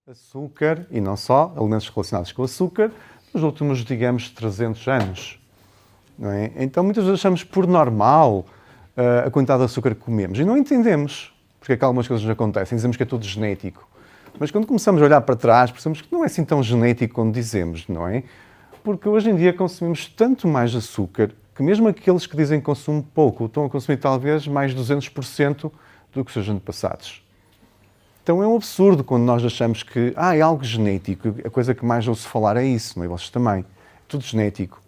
Açúcar, e não só, alimentos relacionados com açúcar, nos últimos, digamos, 300 anos. Não é? Então, muitas vezes achamos por normal a quantidade de açúcar que comemos e não entendemos porque é que algumas coisas nos acontecem. Dizemos que é tudo genético. Mas quando começamos a olhar para trás, percebemos que não é assim tão genético como dizemos, não é? Porque hoje em dia consumimos tanto mais açúcar que mesmo aqueles que dizem que consumem pouco estão a consumir talvez mais 200% do que os seus antepassados. Então é um absurdo quando nós achamos que é algo genético. A coisa que mais ouço falar é isso, não é? Vocês também. É tudo genético.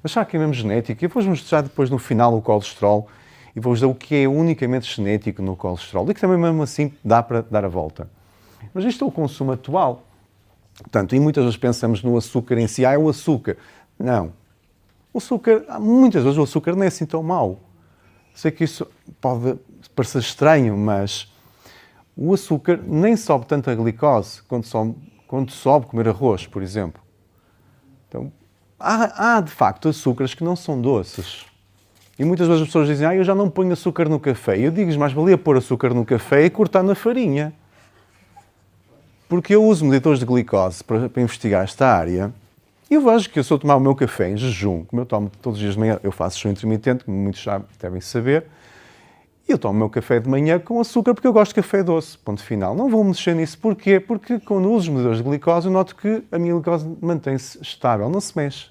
Mas será que é mesmo genético? Eu vou-vos mostrar depois no final o colesterol e vou-vos dar o que é unicamente genético no colesterol e que também mesmo assim dá para dar a volta. Mas isto é o consumo atual. Portanto, e muitas vezes pensamos no açúcar em si. É o açúcar. Não. O açúcar, muitas vezes o açúcar não é assim tão mau. Sei que isso pode parecer estranho, mas o açúcar nem sobe tanto a glicose quando sobe comer arroz, por exemplo. Então, há de facto açúcares que não são doces. E muitas vezes as pessoas dizem, eu já não ponho açúcar no café. Eu digo-lhes, mais valia pôr açúcar no café e cortar na farinha. Porque eu uso medidores de glicose para investigar esta área e eu vejo que eu sou tomar o meu café em jejum, como eu tomo todos os dias de manhã, eu faço jejum intermitente, como muitos já devem saber, e eu tomo o meu café de manhã com açúcar porque eu gosto de café doce, ponto final. Não vou mexer nisso. Porquê? Porque quando uso os medidores de glicose eu noto que a minha glicose mantém-se estável, não se mexe.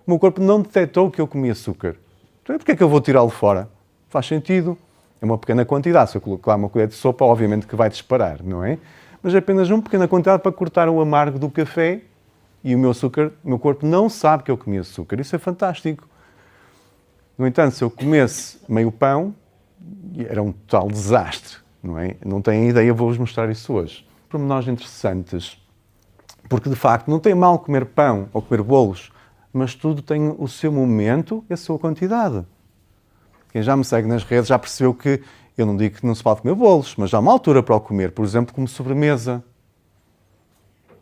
O meu corpo não detectou que eu comi açúcar. Então porquê é que eu vou tirá-lo fora? Faz sentido. É uma pequena quantidade. Se eu colocar uma colher de sopa, obviamente que vai disparar, não é? Mas é apenas uma pequena quantidade para cortar o amargo do café e o meu corpo não sabe que eu comi açúcar. Isso é fantástico. No entanto, se eu comesse meio pão, era um total desastre, não é? Não têm ideia, vou-vos mostrar isso hoje. Pormenores interessantes, porque de facto não tem mal comer pão ou comer bolos, mas tudo tem o seu momento e a sua quantidade. Quem já me segue nas redes já percebeu que eu não digo que não se pode comer bolos, mas há uma altura para o comer, por exemplo, como sobremesa.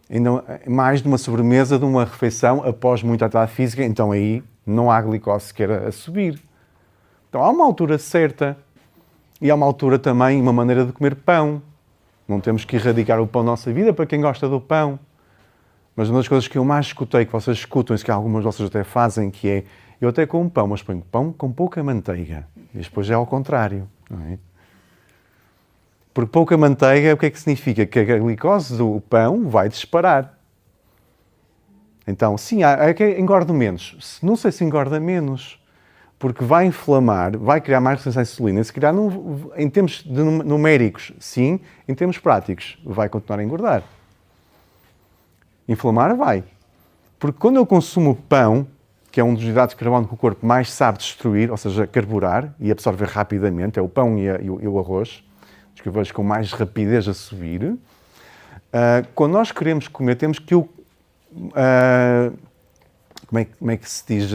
Ainda mais de uma sobremesa, de uma refeição após muita atividade física, então aí não há glicose sequer a subir. Então há uma altura certa e há uma altura também, uma maneira de comer pão. Não temos que erradicar o pão da nossa vida para quem gosta do pão. Mas uma das coisas que eu mais escutei, que vocês escutam, e que algumas de vocês até fazem, que é, eu até como pão, mas ponho pão com pouca manteiga. E depois é ao contrário, não é? Porque pouca manteiga, o que é que significa? Que a glicose do pão vai disparar. Então, sim, é que engorda menos. Não sei se engorda menos, porque vai inflamar, vai criar mais resistência à insulina. Se calhar, em termos numéricos, sim. Em termos práticos, vai continuar a engordar. Inflamar, vai. Porque quando eu consumo pão, que é um dos hidratos de carbono que o corpo mais sabe destruir, ou seja, carburar e absorver rapidamente, é o pão e o arroz, que eu vejo com mais rapidez a subir. Quando nós queremos comer, temos que como é que se diz?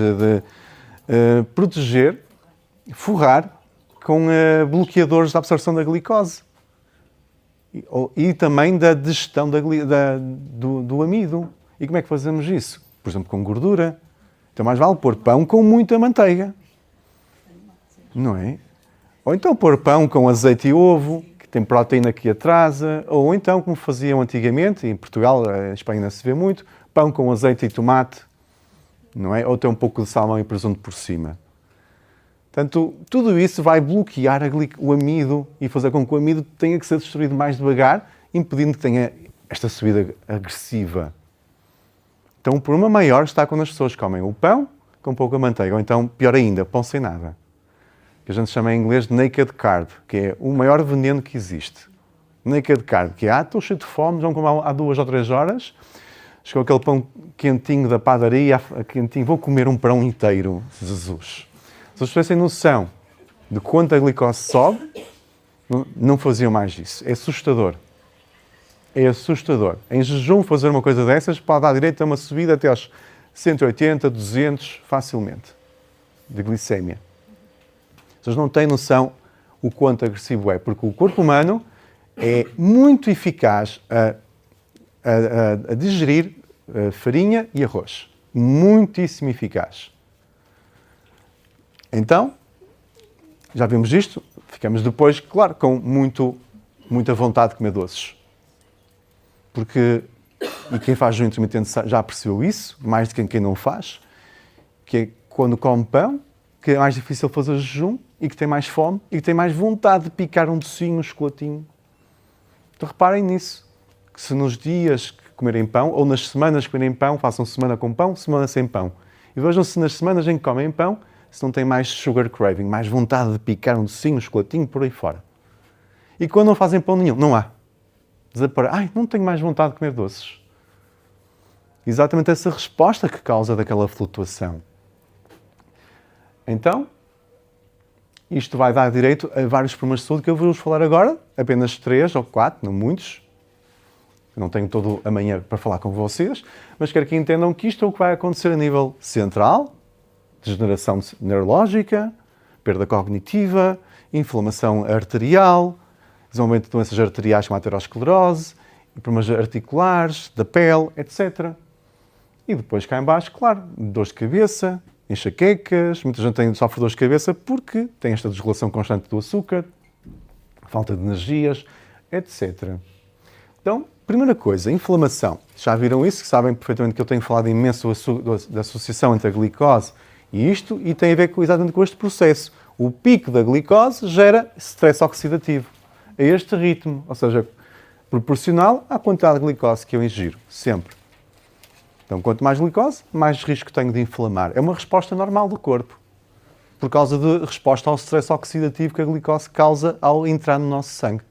Proteger, forrar com bloqueadores da absorção da glicose. E também da digestão do amido. E como é que fazemos isso? Por exemplo, com gordura. Então mais vale pôr pão com muita manteiga. Não é? Ou então pôr pão com azeite e ovo, que tem proteína que atrasa. Ou então, como faziam antigamente, em Portugal, em Espanha ainda se vê muito, pão com azeite e tomate. Não é? Ou até um pouco de salmão e presunto por cima. Portanto, tudo isso vai bloquear o amido e fazer com que o amido tenha que ser destruído mais devagar, impedindo que tenha esta subida agressiva. Então, o problema maior está quando as pessoas comem o pão com pouca manteiga, ou então, pior ainda, pão sem nada. Que a gente chama em inglês de naked carb, que é o maior veneno que existe. Naked carb, que é, estou cheio de fome, vão comer há 2 ou 3 horas, chegou aquele pão quentinho da padaria, quentinho, vou comer um pão inteiro, Jesus. Se as pessoas têm noção de quanto a glicose sobe, não faziam mais isso. É assustador. É assustador. Em jejum, fazer uma coisa dessas pode dar direito a uma subida até aos 180, 200, facilmente, de glicémia. As pessoas não têm noção o quanto agressivo é, porque o corpo humano é muito eficaz a digerir farinha e arroz. Muitíssimo eficaz. Então, já vimos isto, ficamos depois, claro, com muita vontade de comer doces. e quem faz jejum intermitente já percebeu isso, mais do que quem não faz, que é quando come pão, que é mais difícil fazer jejum e que tem mais fome e que tem mais vontade de picar um docinho, um chocolatinho. Então reparem nisso, que se nos dias que comerem pão, ou nas semanas que comerem pão, façam semana com pão, semana sem pão. E vejam se nas semanas em que comem pão, se não têm mais sugar craving, mais vontade de picar um docinho, um chocolatinho, por aí fora. E quando não fazem pão nenhum, não há. Ai, não tenho mais vontade de comer doces. Exatamente essa resposta que causa daquela flutuação. Então, isto vai dar direito a vários problemas de saúde que eu vou-vos falar agora, apenas 3 ou 4, não muitos. Eu não tenho todo amanhã para falar com vocês, mas quero que entendam que isto é o que vai acontecer a nível central, degeneração neurológica, perda cognitiva, inflamação arterial, desenvolvimento de doenças arteriais como a aterosclerose, problemas articulares, da pele, etc. E depois cá em baixo, claro, dores de cabeça, enxaquecas, muita gente sofre dores de cabeça porque tem esta desregulação constante do açúcar, falta de energias, etc. Então, primeira coisa, inflamação. Já viram isso? Sabem perfeitamente que eu tenho falado imenso da associação entre a glicose e isto, e tem a ver exatamente com este processo. O pico da glicose gera stress oxidativo a este ritmo, ou seja, proporcional à quantidade de glicose que eu ingiro, sempre. Então, quanto mais glicose, mais risco tenho de inflamar. É uma resposta normal do corpo, por causa de resposta ao stress oxidativo que a glicose causa ao entrar no nosso sangue.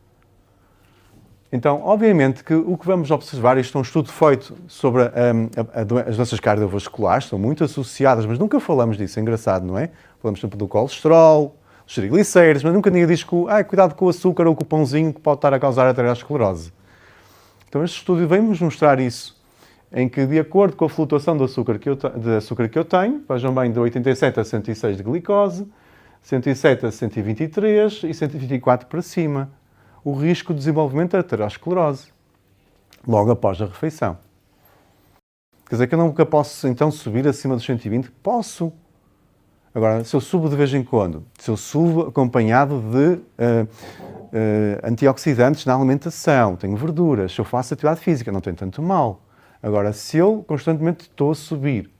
Então, obviamente que o que vamos observar, isto é um estudo feito sobre as doenças cardiovasculares, são muito associadas, mas nunca falamos disso, é engraçado, não é? Falamos sempre do colesterol, dos triglicéridos, mas nunca ninguém diz que cuidado com o açúcar ou com o pãozinho que pode estar a causar aterosclerose. Então este estudo vem-nos mostrar isso, em que de acordo com a flutuação de açúcar que eu tenho, vejam bem, de 87 a 106 de glicose, 107 a 123 e 124 para cima, o risco de desenvolvimento de aterosclerose, logo após a refeição. Quer dizer que eu nunca posso então subir acima dos 120? Posso. Agora, se eu subo de vez em quando, se eu subo acompanhado de antioxidantes na alimentação, tenho verduras, se eu faço atividade física, não tem tanto mal. Agora, se eu constantemente estou a subir,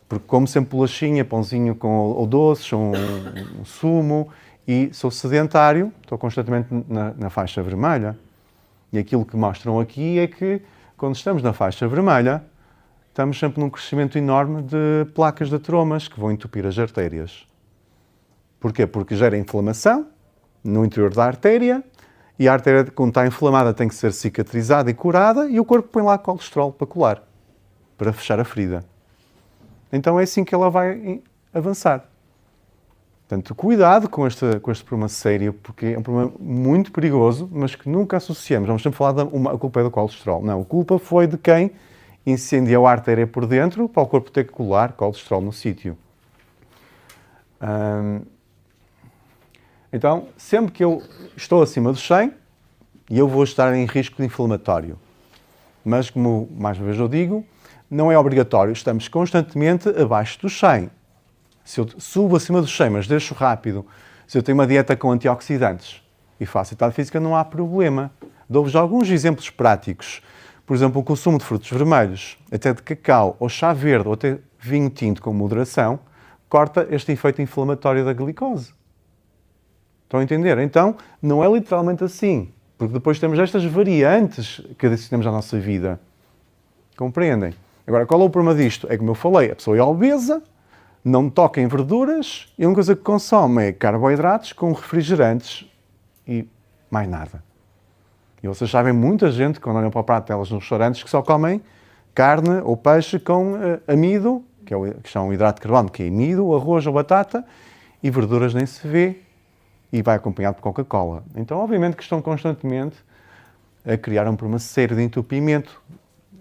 porque como sempre bolachinha, pãozinho ou doces, um sumo, e sou sedentário, estou constantemente na faixa vermelha. E aquilo que mostram aqui é que, quando estamos na faixa vermelha, estamos sempre num crescimento enorme de placas de ateromas que vão entupir as artérias. Porquê? Porque gera inflamação no interior da artéria e a artéria, quando está inflamada, tem que ser cicatrizada e curada e o corpo põe lá colesterol para colar, para fechar a ferida. Então é assim que ela vai avançar. Portanto, cuidado com este problema sério, porque é um problema muito perigoso, mas que nunca associamos. Vamos sempre falar a culpa é do colesterol. Não, a culpa foi de quem incendiou a artéria por dentro para o corpo ter que colar colesterol no sítio. Então, sempre que eu estou acima dos 100, eu vou estar em risco de inflamatório. Mas, como mais uma vez eu digo, não é obrigatório. Estamos constantemente abaixo dos 100. Se eu subo acima dos 100, mas deixo rápido, se eu tenho uma dieta com antioxidantes e faço atividade física, não há problema. Dou-vos alguns exemplos práticos. Por exemplo, o consumo de frutos vermelhos, até de cacau, ou chá verde, ou até vinho tinto com moderação, corta este efeito inflamatório da glicose. Estão a entender? Então, não é literalmente assim, porque depois temos estas variantes que adicionamos à nossa vida. Compreendem? Agora, qual é o problema disto? É como eu falei, a pessoa é obesa, não toca em verduras e a única coisa que consome é carboidratos com refrigerantes e mais nada. E vocês sabem, muita gente, quando olham para o prato delas nos restaurantes, que só comem carne ou peixe com amido, que são um hidrato de carbono, que é amido, arroz ou batata, e verduras nem se vê, e vai acompanhado por Coca-Cola. Então, obviamente que estão constantemente a criar um problema sério de entupimento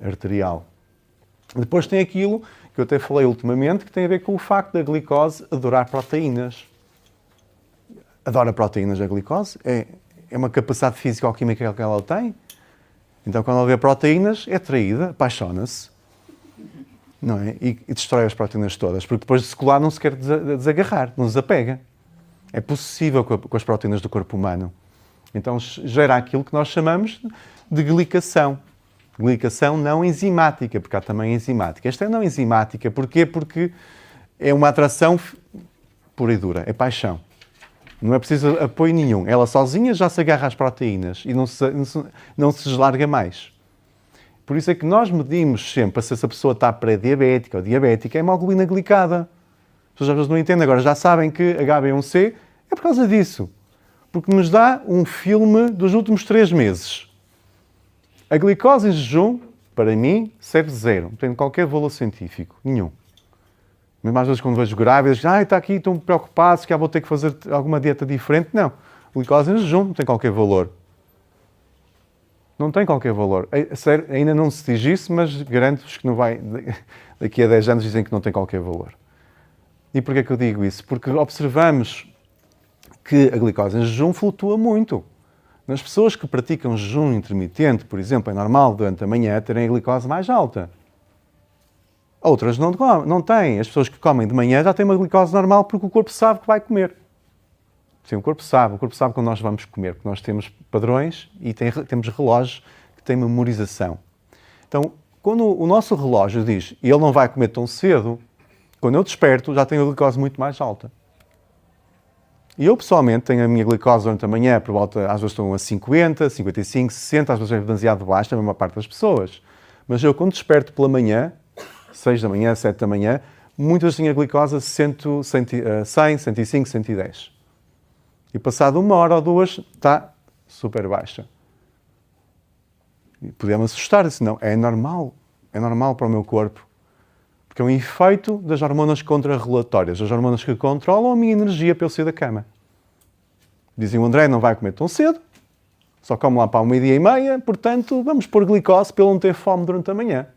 arterial. Depois tem aquilo que eu até falei ultimamente, que tem a ver com o facto da glicose adorar proteínas. Adora proteínas a glicose, é uma capacidade físico-química que ela tem. Então, quando ela vê proteínas, é atraída, apaixona-se, não é? E destrói as proteínas todas, porque depois de se colar não se quer desagarrar, não desapega. É possível com as proteínas do corpo humano. Então, gera aquilo que nós chamamos de glicação. Glicação não enzimática, porque há também enzimática. Esta é não enzimática. Porquê? Porque é uma atração pura e dura, é paixão. Não é preciso apoio nenhum. Ela sozinha já se agarra às proteínas e não se deslarga mais. Por isso é que nós medimos sempre se essa pessoa está pré-diabética ou diabética, é hemoglobina glicada. As pessoas não entendem, agora já sabem que HbA1c é por causa disso. Porque nos dá um filme dos últimos 3 meses. A glicose em jejum, para mim, serve zero. Não tem qualquer valor científico. Nenhum. Mesmo às vezes quando vejo grávidas, está aqui, estão preocupados que vou ter que fazer alguma dieta diferente. Não. A glicose em jejum não tem qualquer valor. Não tem qualquer valor. Sério, ainda não se diz isso, mas garanto-vos que não vai, daqui a 10 anos dizem que não tem qualquer valor. E porquê que eu digo isso? Porque observamos que a glicose em jejum flutua muito. Nas pessoas que praticam jejum intermitente, por exemplo, é normal durante a manhã terem a glicose mais alta. Outras não têm. As pessoas que comem de manhã já têm uma glicose normal porque o corpo sabe que vai comer. Sim, o corpo sabe quando nós vamos comer, porque nós temos padrões e temos relógios que têm memorização. Então, quando o nosso relógio diz e ele não vai comer tão cedo, quando eu desperto já tenho a glicose muito mais alta. E eu, pessoalmente, tenho a minha glicose durante a manhã, por volta, às vezes estão a 50, 55, 60, às vezes é demasiado baixa, a mesma parte das pessoas. Mas eu, quando desperto pela manhã, 6 da manhã, 7 da manhã, muitas têm a glicose a 100, 105, 110. E passado 1 hora ou 2, está super baixa. E podia-me assustar, disse, não, é normal para o meu corpo. Porque é um efeito das hormonas contrarregulatórias, as hormonas que controlam a minha energia para eu sair da cama. Dizem, o André não vai comer tão cedo, só come lá para 1h30, portanto, vamos pôr glicose para ele não ter fome durante a manhã.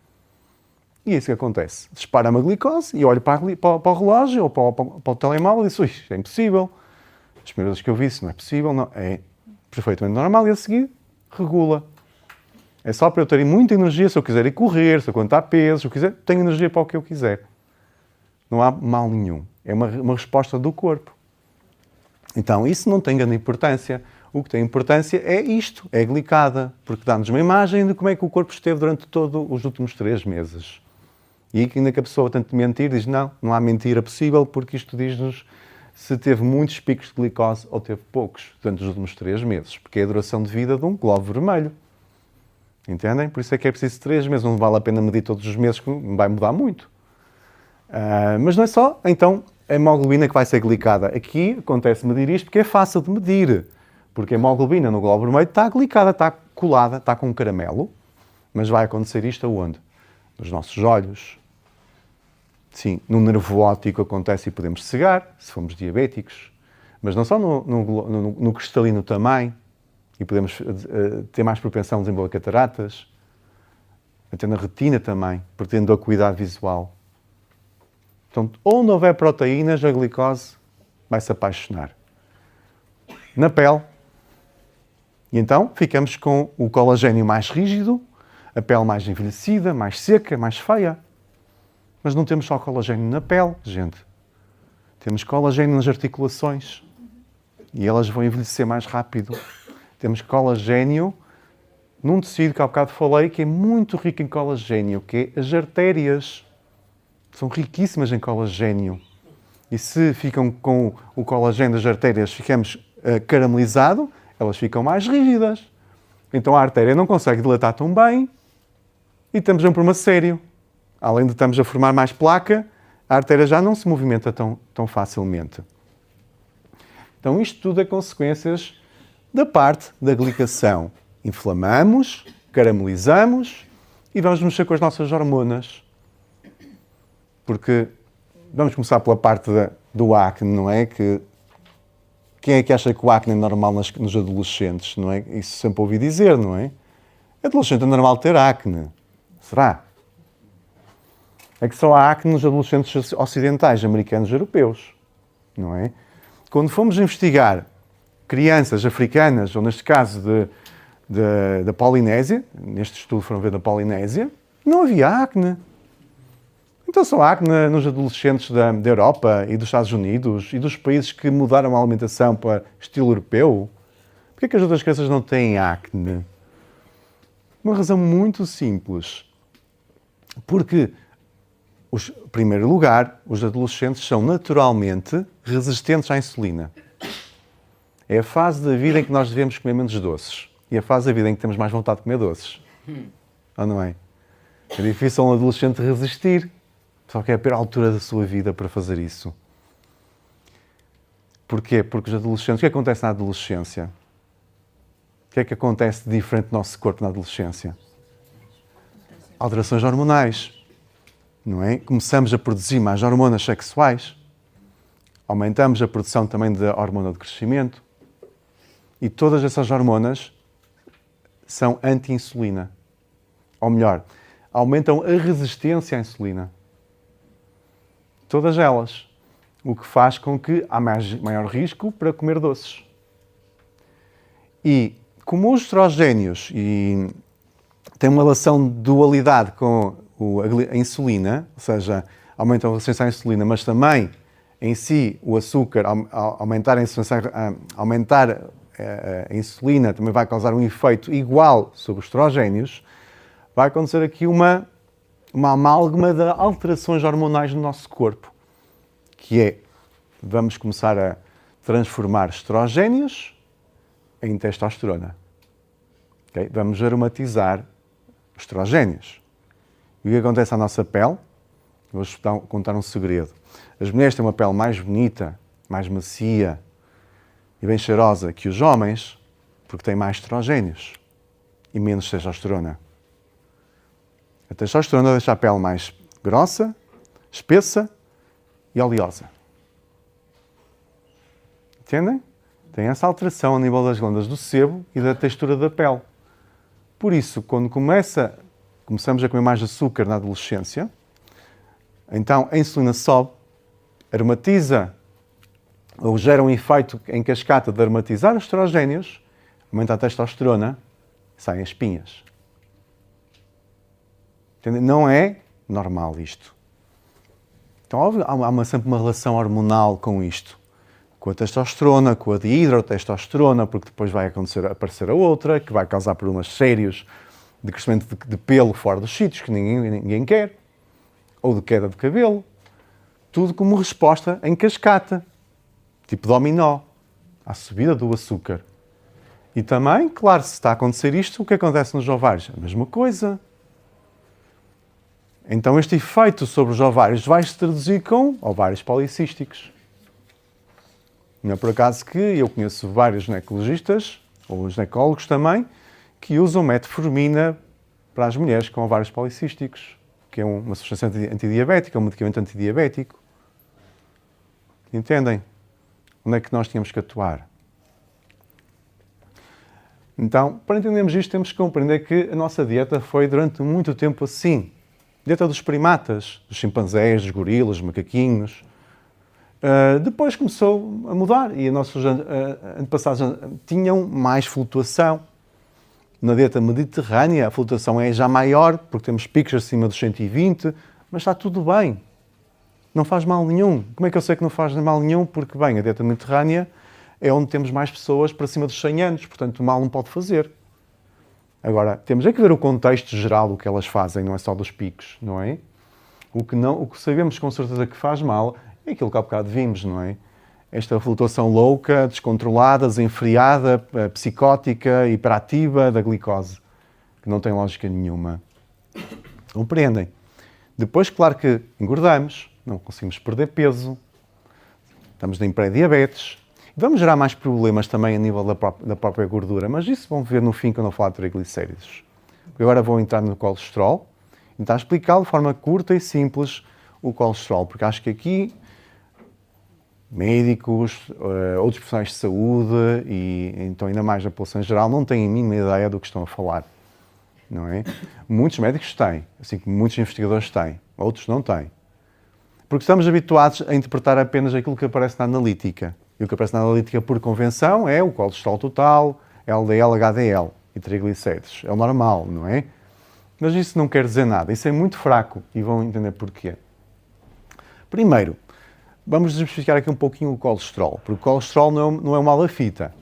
E é isso que acontece. Dispara-me a glicose e olho para o relógio ou para o telemóvel e digo, isto é impossível. As primeiras vezes que eu vi isso, não é possível, não. É perfeitamente normal e a seguir regula. É só para eu ter muita energia, se eu quiser ir correr, se eu contar pesos, se eu quiser, tenho energia para o que eu quiser. Não há mal nenhum. É uma resposta do corpo. Então, isso não tem grande importância. O que tem importância é isto, é a glicada, porque dá-nos uma imagem de como é que o corpo esteve durante todos os últimos 3 meses. E ainda que a pessoa tente mentir, diz não há mentira possível, porque isto diz-nos se teve muitos picos de glicose ou teve poucos durante os últimos 3 meses, porque é a duração de vida de um globo vermelho. Entendem? Por isso é que é preciso 3 meses, não vale a pena medir todos os meses, que não vai mudar muito. Mas não é só, então, a hemoglobina que vai ser glicada. Aqui acontece medir isto porque é fácil de medir, porque a hemoglobina no globo vermelho está glicada, está colada, está com um caramelo, mas vai acontecer isto aonde? Nos nossos olhos. Sim, no nervo óptico acontece e podemos cegar, se formos diabéticos, mas não só no cristalino também, e podemos ter mais propensão a desenvolver cataratas, até na retina também, por tendo acuidade visual. Então, onde houver proteínas, a glicose vai se apaixonar. Na pele. E então, ficamos com o colagênio mais rígido, a pele mais envelhecida, mais seca, mais feia. Mas não temos só colagênio na pele, gente. Temos colagênio nas articulações. E elas vão envelhecer mais rápido. Temos colagênio num tecido que há bocado falei, que é muito rico em colagênio, que é as artérias. São riquíssimas em colagênio. E se ficam com o colagênio das artérias, ficamos caramelizado, elas ficam mais rígidas. Então a artéria não consegue dilatar tão bem e temos um problema sério. Além de estamos a formar mais placa, a artéria já não se movimenta tão facilmente. Então isto tudo é consequências da parte da glicação. Inflamamos, caramelizamos e vamos mexer com as nossas hormonas. Porque vamos começar pela parte do acne, não é? Quem é que acha que o acne é normal nos adolescentes, não é? Isso sempre ouvi dizer, não é? Adolescente é normal ter acne. Será? É que só há acne nos adolescentes ocidentais, americanos e europeus, não é? Quando fomos investigar crianças africanas, ou neste caso da Polinésia, neste estudo foram ver da Polinésia, não havia acne. Então só há acne nos adolescentes da Europa e dos Estados Unidos e dos países que mudaram a alimentação para estilo europeu. Porquê que as outras crianças não têm acne? Uma razão muito simples. Porque, em primeiro lugar, os adolescentes são naturalmente resistentes à insulina. É a fase da vida em que nós devemos comer menos doces. E a fase da vida em que temos mais vontade de comer doces. Ou não é? É difícil um adolescente resistir. Só que é a pior altura da sua vida para fazer isso. Porquê? Porque os adolescentes... O que acontece na adolescência? O que é que acontece de diferente no nosso corpo na adolescência? Alterações hormonais. Não é? Começamos a produzir mais hormonas sexuais. Aumentamos a produção também da hormona de crescimento. E todas essas hormonas são anti-insulina. Ou melhor, aumentam a resistência à insulina. Todas elas. O que faz com que há maior risco para comer doces. E como os estrogénios têm uma relação de dualidade com a insulina, ou seja, aumentam a resistência à insulina, mas também em si o açúcar, aumentar a insulina também vai causar um efeito igual sobre os estrogénios, vai acontecer aqui uma amálgama de alterações hormonais no nosso corpo, que é, vamos começar a transformar estrogénios em testosterona. Okay? Vamos aromatizar os estrogénios. E o que acontece à nossa pele? Vou-vos contar um segredo. As mulheres têm uma pele mais bonita, mais macia e bem cheirosa que os homens, porque têm mais estrogénios e menos testosterona. A testosterona deixa a pele mais grossa, espessa e oleosa. Entendem? Tem essa alteração a nível das glândulas do sebo e da textura da pele. Por isso, quando começamos a comer mais açúcar na adolescência, então a insulina sobe, aromatiza, ou gera um efeito em cascata de aromatizar os estrogénios, aumenta a testosterona, saem as espinhas. Entendem? Não é normal isto. Então, óbvio, há sempre uma relação hormonal com isto. Com a testosterona, com a dihidrotestosterona, porque depois vai aparecer a outra, que vai causar problemas sérios de crescimento de pelo fora dos sítios, que ninguém quer, ou de queda de cabelo. Tudo como resposta em cascata, tipo dominó, à subida do açúcar. E também, claro, se está a acontecer isto, o que acontece nos ovários? A mesma coisa. Então este efeito sobre os ovários vai se traduzir com ovários policísticos. Não é por acaso que eu conheço vários ginecologistas, ou ginecólogos também, que usam metformina para as mulheres com ovários policísticos, que é uma substância antidiabética, um medicamento antidiabético. Entendem? Onde é que nós tínhamos que atuar? Então, para entendermos isto, temos que compreender que a nossa dieta foi durante muito tempo assim. Dieta dos primatas, dos chimpanzés, dos gorilas, dos macaquinhos. Depois começou a mudar e os nossos antepassados tinham mais flutuação. Na dieta mediterrânea a flutuação é já maior, porque temos picos acima dos 120, mas está tudo bem. Não faz mal nenhum. Como é que eu sei que não faz mal nenhum? Porque, bem, a dieta mediterrânea é onde temos mais pessoas para cima dos 100 anos, portanto, mal não pode fazer. Agora, temos que ver o contexto geral do que elas fazem, não é só dos picos, não é? O que sabemos com certeza que faz mal é aquilo que há bocado vimos, não é? Esta flutuação louca, descontrolada, desenfreada, psicótica, hiperativa da glicose, que não tem lógica nenhuma. Compreendem? Depois, claro que engordamos, não conseguimos perder peso, estamos em pré-diabetes. Vamos gerar mais problemas também a nível da própria gordura, mas isso vão ver no fim quando eu falar de triglicéridos. Agora vou entrar no colesterol e tentar explicar de forma curta e simples o colesterol, porque acho que aqui médicos, outros profissionais de saúde e então ainda mais a população em geral não têm a mínima ideia do que estão a falar, não é? Muitos médicos têm, assim como muitos investigadores têm, outros não têm. Porque estamos habituados a interpretar apenas aquilo que aparece na analítica. E o que aparece na analítica por convenção é o colesterol total, LDL, HDL e triglicéridos. É o normal, não é? Mas isso não quer dizer nada, isso é muito fraco e vão entender porquê. Primeiro, vamos desmistificar aqui um pouquinho o colesterol, porque o colesterol não é uma malafita.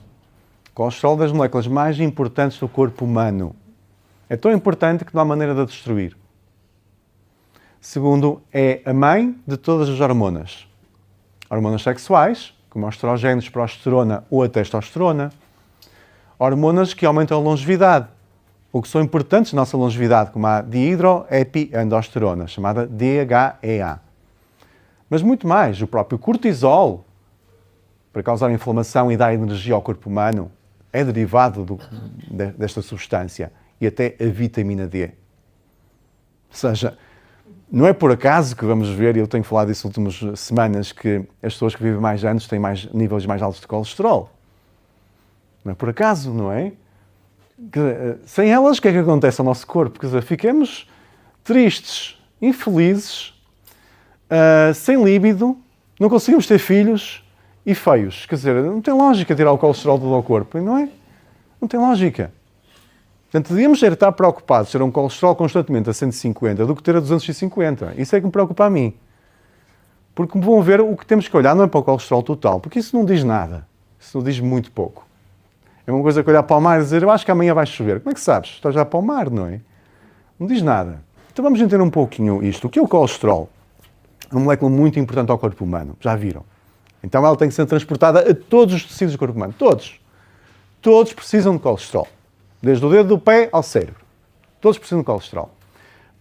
O colesterol é das moléculas mais importantes do corpo humano. É tão importante que não há maneira de a destruir. Segundo, é a mãe de todas as hormonas. Hormonas sexuais, como estrogénios, progesterona ou a testosterona. Hormonas que aumentam a longevidade, ou que são importantes na nossa longevidade, como a dihidroepiandrosterona, chamada DHEA. Mas muito mais, o próprio cortisol, para causar inflamação e dar energia ao corpo humano, é derivado desta substância. E até a vitamina D. Ou seja, não é por acaso que vamos ver, e eu tenho falado isso nas últimas semanas, que as pessoas que vivem mais anos têm níveis mais altos de colesterol. Não é por acaso, não é? Sem elas, o que é que acontece ao nosso corpo? Quer dizer, ficamos tristes, infelizes, sem líbido, não conseguimos ter filhos e feios. Quer dizer, não tem lógica tirar o colesterol do corpo, não é? Não tem lógica. Portanto, devíamos estar preocupados ter um colesterol constantemente a 150 do que ter a 250. Isso é que me preocupa a mim. Porque vão ver o que temos que olhar não é para o colesterol total, porque isso não diz nada. Isso não diz muito pouco. É uma coisa que olhar para o mar e dizer, eu acho que amanhã vai chover. Como é que sabes? Estás já para o mar, não é? Não diz nada. Então vamos entender um pouquinho isto. O que é o colesterol? É uma molécula muito importante ao corpo humano. Já viram? Então ela tem que ser transportada a todos os tecidos do corpo humano. Todos. Todos precisam de colesterol. Desde o dedo do pé ao cérebro. Todos precisam de colesterol.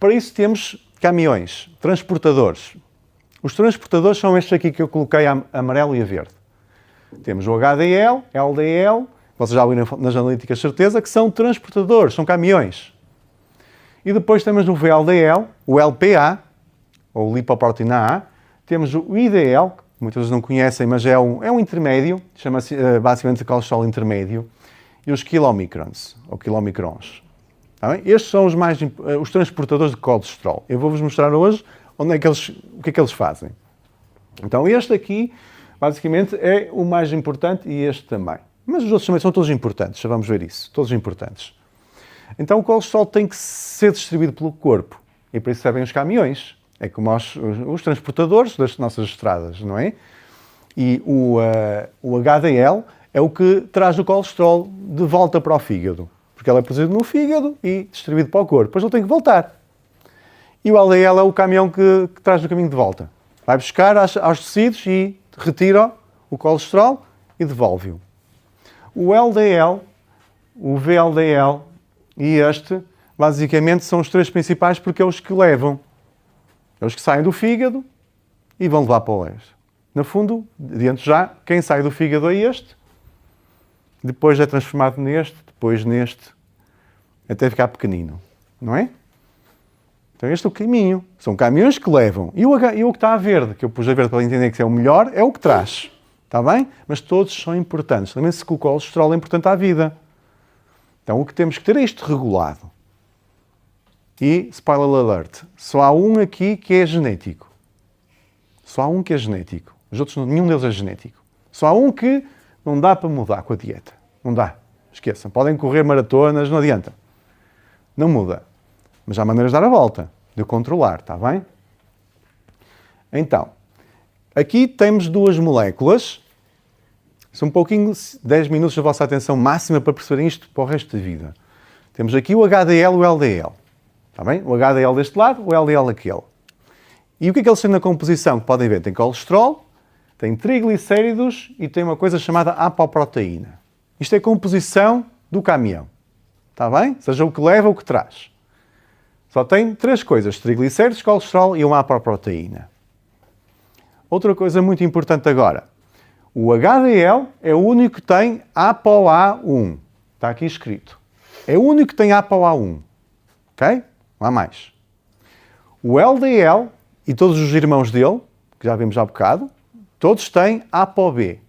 Para isso temos caminhões, transportadores. Os transportadores são estes aqui que eu coloquei a amarelo e a verde. Temos o HDL, LDL, vocês já viram nas analíticas certeza, que são transportadores, são caminhões. E depois temos o VLDL, o LPA, ou lipoproteína A, temos o IDL, que muitas vezes não conhecem, mas é um intermédio, chama-se basicamente colesterol intermédio, e os quilomicrons, ou quilomicrons. Tá bem? Estes são os transportadores de colesterol. Eu vou-vos mostrar hoje o que é que eles fazem. Então este aqui, basicamente, é o mais importante e este também. Mas os outros também são todos importantes, já vamos ver isso, todos importantes. Então o colesterol tem que ser distribuído pelo corpo, e para isso servem os caminhões. É como os transportadores das nossas estradas, não é? E o HDL é o que traz o colesterol de volta para o fígado. Porque ele é produzido no fígado e distribuído para o corpo. Depois ele tem que voltar. E o LDL é o caminhão que traz o caminho de volta. Vai buscar aos tecidos e retira o colesterol e devolve-o. O LDL, o VLDL e este, basicamente, são os três principais porque é os que levam. É os que saem do fígado e vão levar para o leste. No fundo, adiante já, quem sai do fígado é este, depois é transformado neste, depois neste, até ficar pequenino, não é? Então este é o caminho. São caminhões que levam. E o que está a verde, que eu pus a verde para entender que é o melhor, é o que traz. Está bem? Mas todos são importantes. Lembre-se que o colesterol é importante à vida. Então o que temos que ter é isto regulado. E, spoiler alert, só há um aqui que é genético. Só há um que é genético. Os outros, nenhum deles é genético. Só há um que não dá para mudar com a dieta. Não dá. Esqueçam. Podem correr maratonas, não adianta. Não muda. Mas há maneiras de dar a volta, de controlar, está bem? Então, aqui temos duas moléculas. São um pouquinho, 10 minutos da vossa atenção máxima para perceberem isto para o resto da vida. Temos aqui o HDL e o LDL. Está bem? O HDL deste lado, o LDL daquele. E o que é que eles têm na composição? Que podem ver, tem colesterol, tem triglicéridos e tem uma coisa chamada apoproteína. Isto é a composição do caminhão. Está bem? Seja o que leva ou o que traz. Só tem três coisas, triglicéridos, colesterol e uma apoproteína. Outra coisa muito importante agora. O HDL é o único que tem ApoA1. Está aqui escrito. É o único que tem ApoA1. Ok? Não há mais. O LDL e todos os irmãos dele, que já vimos há bocado, todos têm ApoB.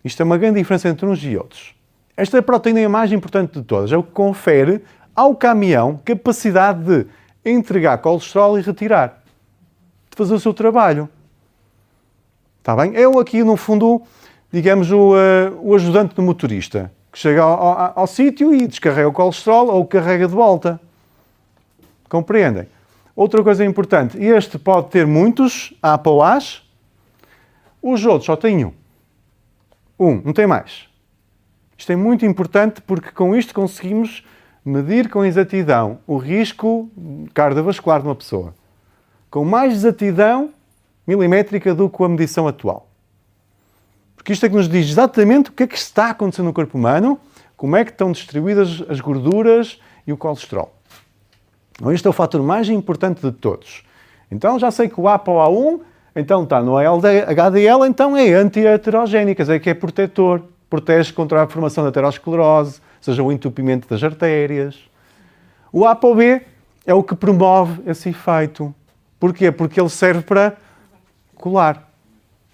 Isto é uma grande diferença entre uns e outros. Esta proteína é a mais importante de todas. É o que confere ao caminhão capacidade de entregar colesterol e retirar. De fazer o seu trabalho. Está bem? É aqui, no fundo, digamos, o ajudante do motorista, que chega ao sítio e descarrega o colesterol ou carrega de volta. Compreendem? Outra coisa importante, este pode ter muitos ApoAs, os outros só têm um. Não tem mais. Isto é muito importante porque com isto conseguimos medir com exatidão o risco cardiovascular de uma pessoa, com mais exatidão milimétrica do que a medição atual. Porque isto é que nos diz exatamente o que é que está acontecendo no corpo humano, como é que estão distribuídas as gorduras e o colesterol. Então, este é o fator mais importante de todos. Então, já sei que o ApoA1, então está no HDL, então é anti-aterogénico, quer dizer que é protetor, protege contra a formação da aterosclerose, seja o entupimento das artérias. O ApoB é o que promove esse efeito. Porquê? Porque ele serve para colar.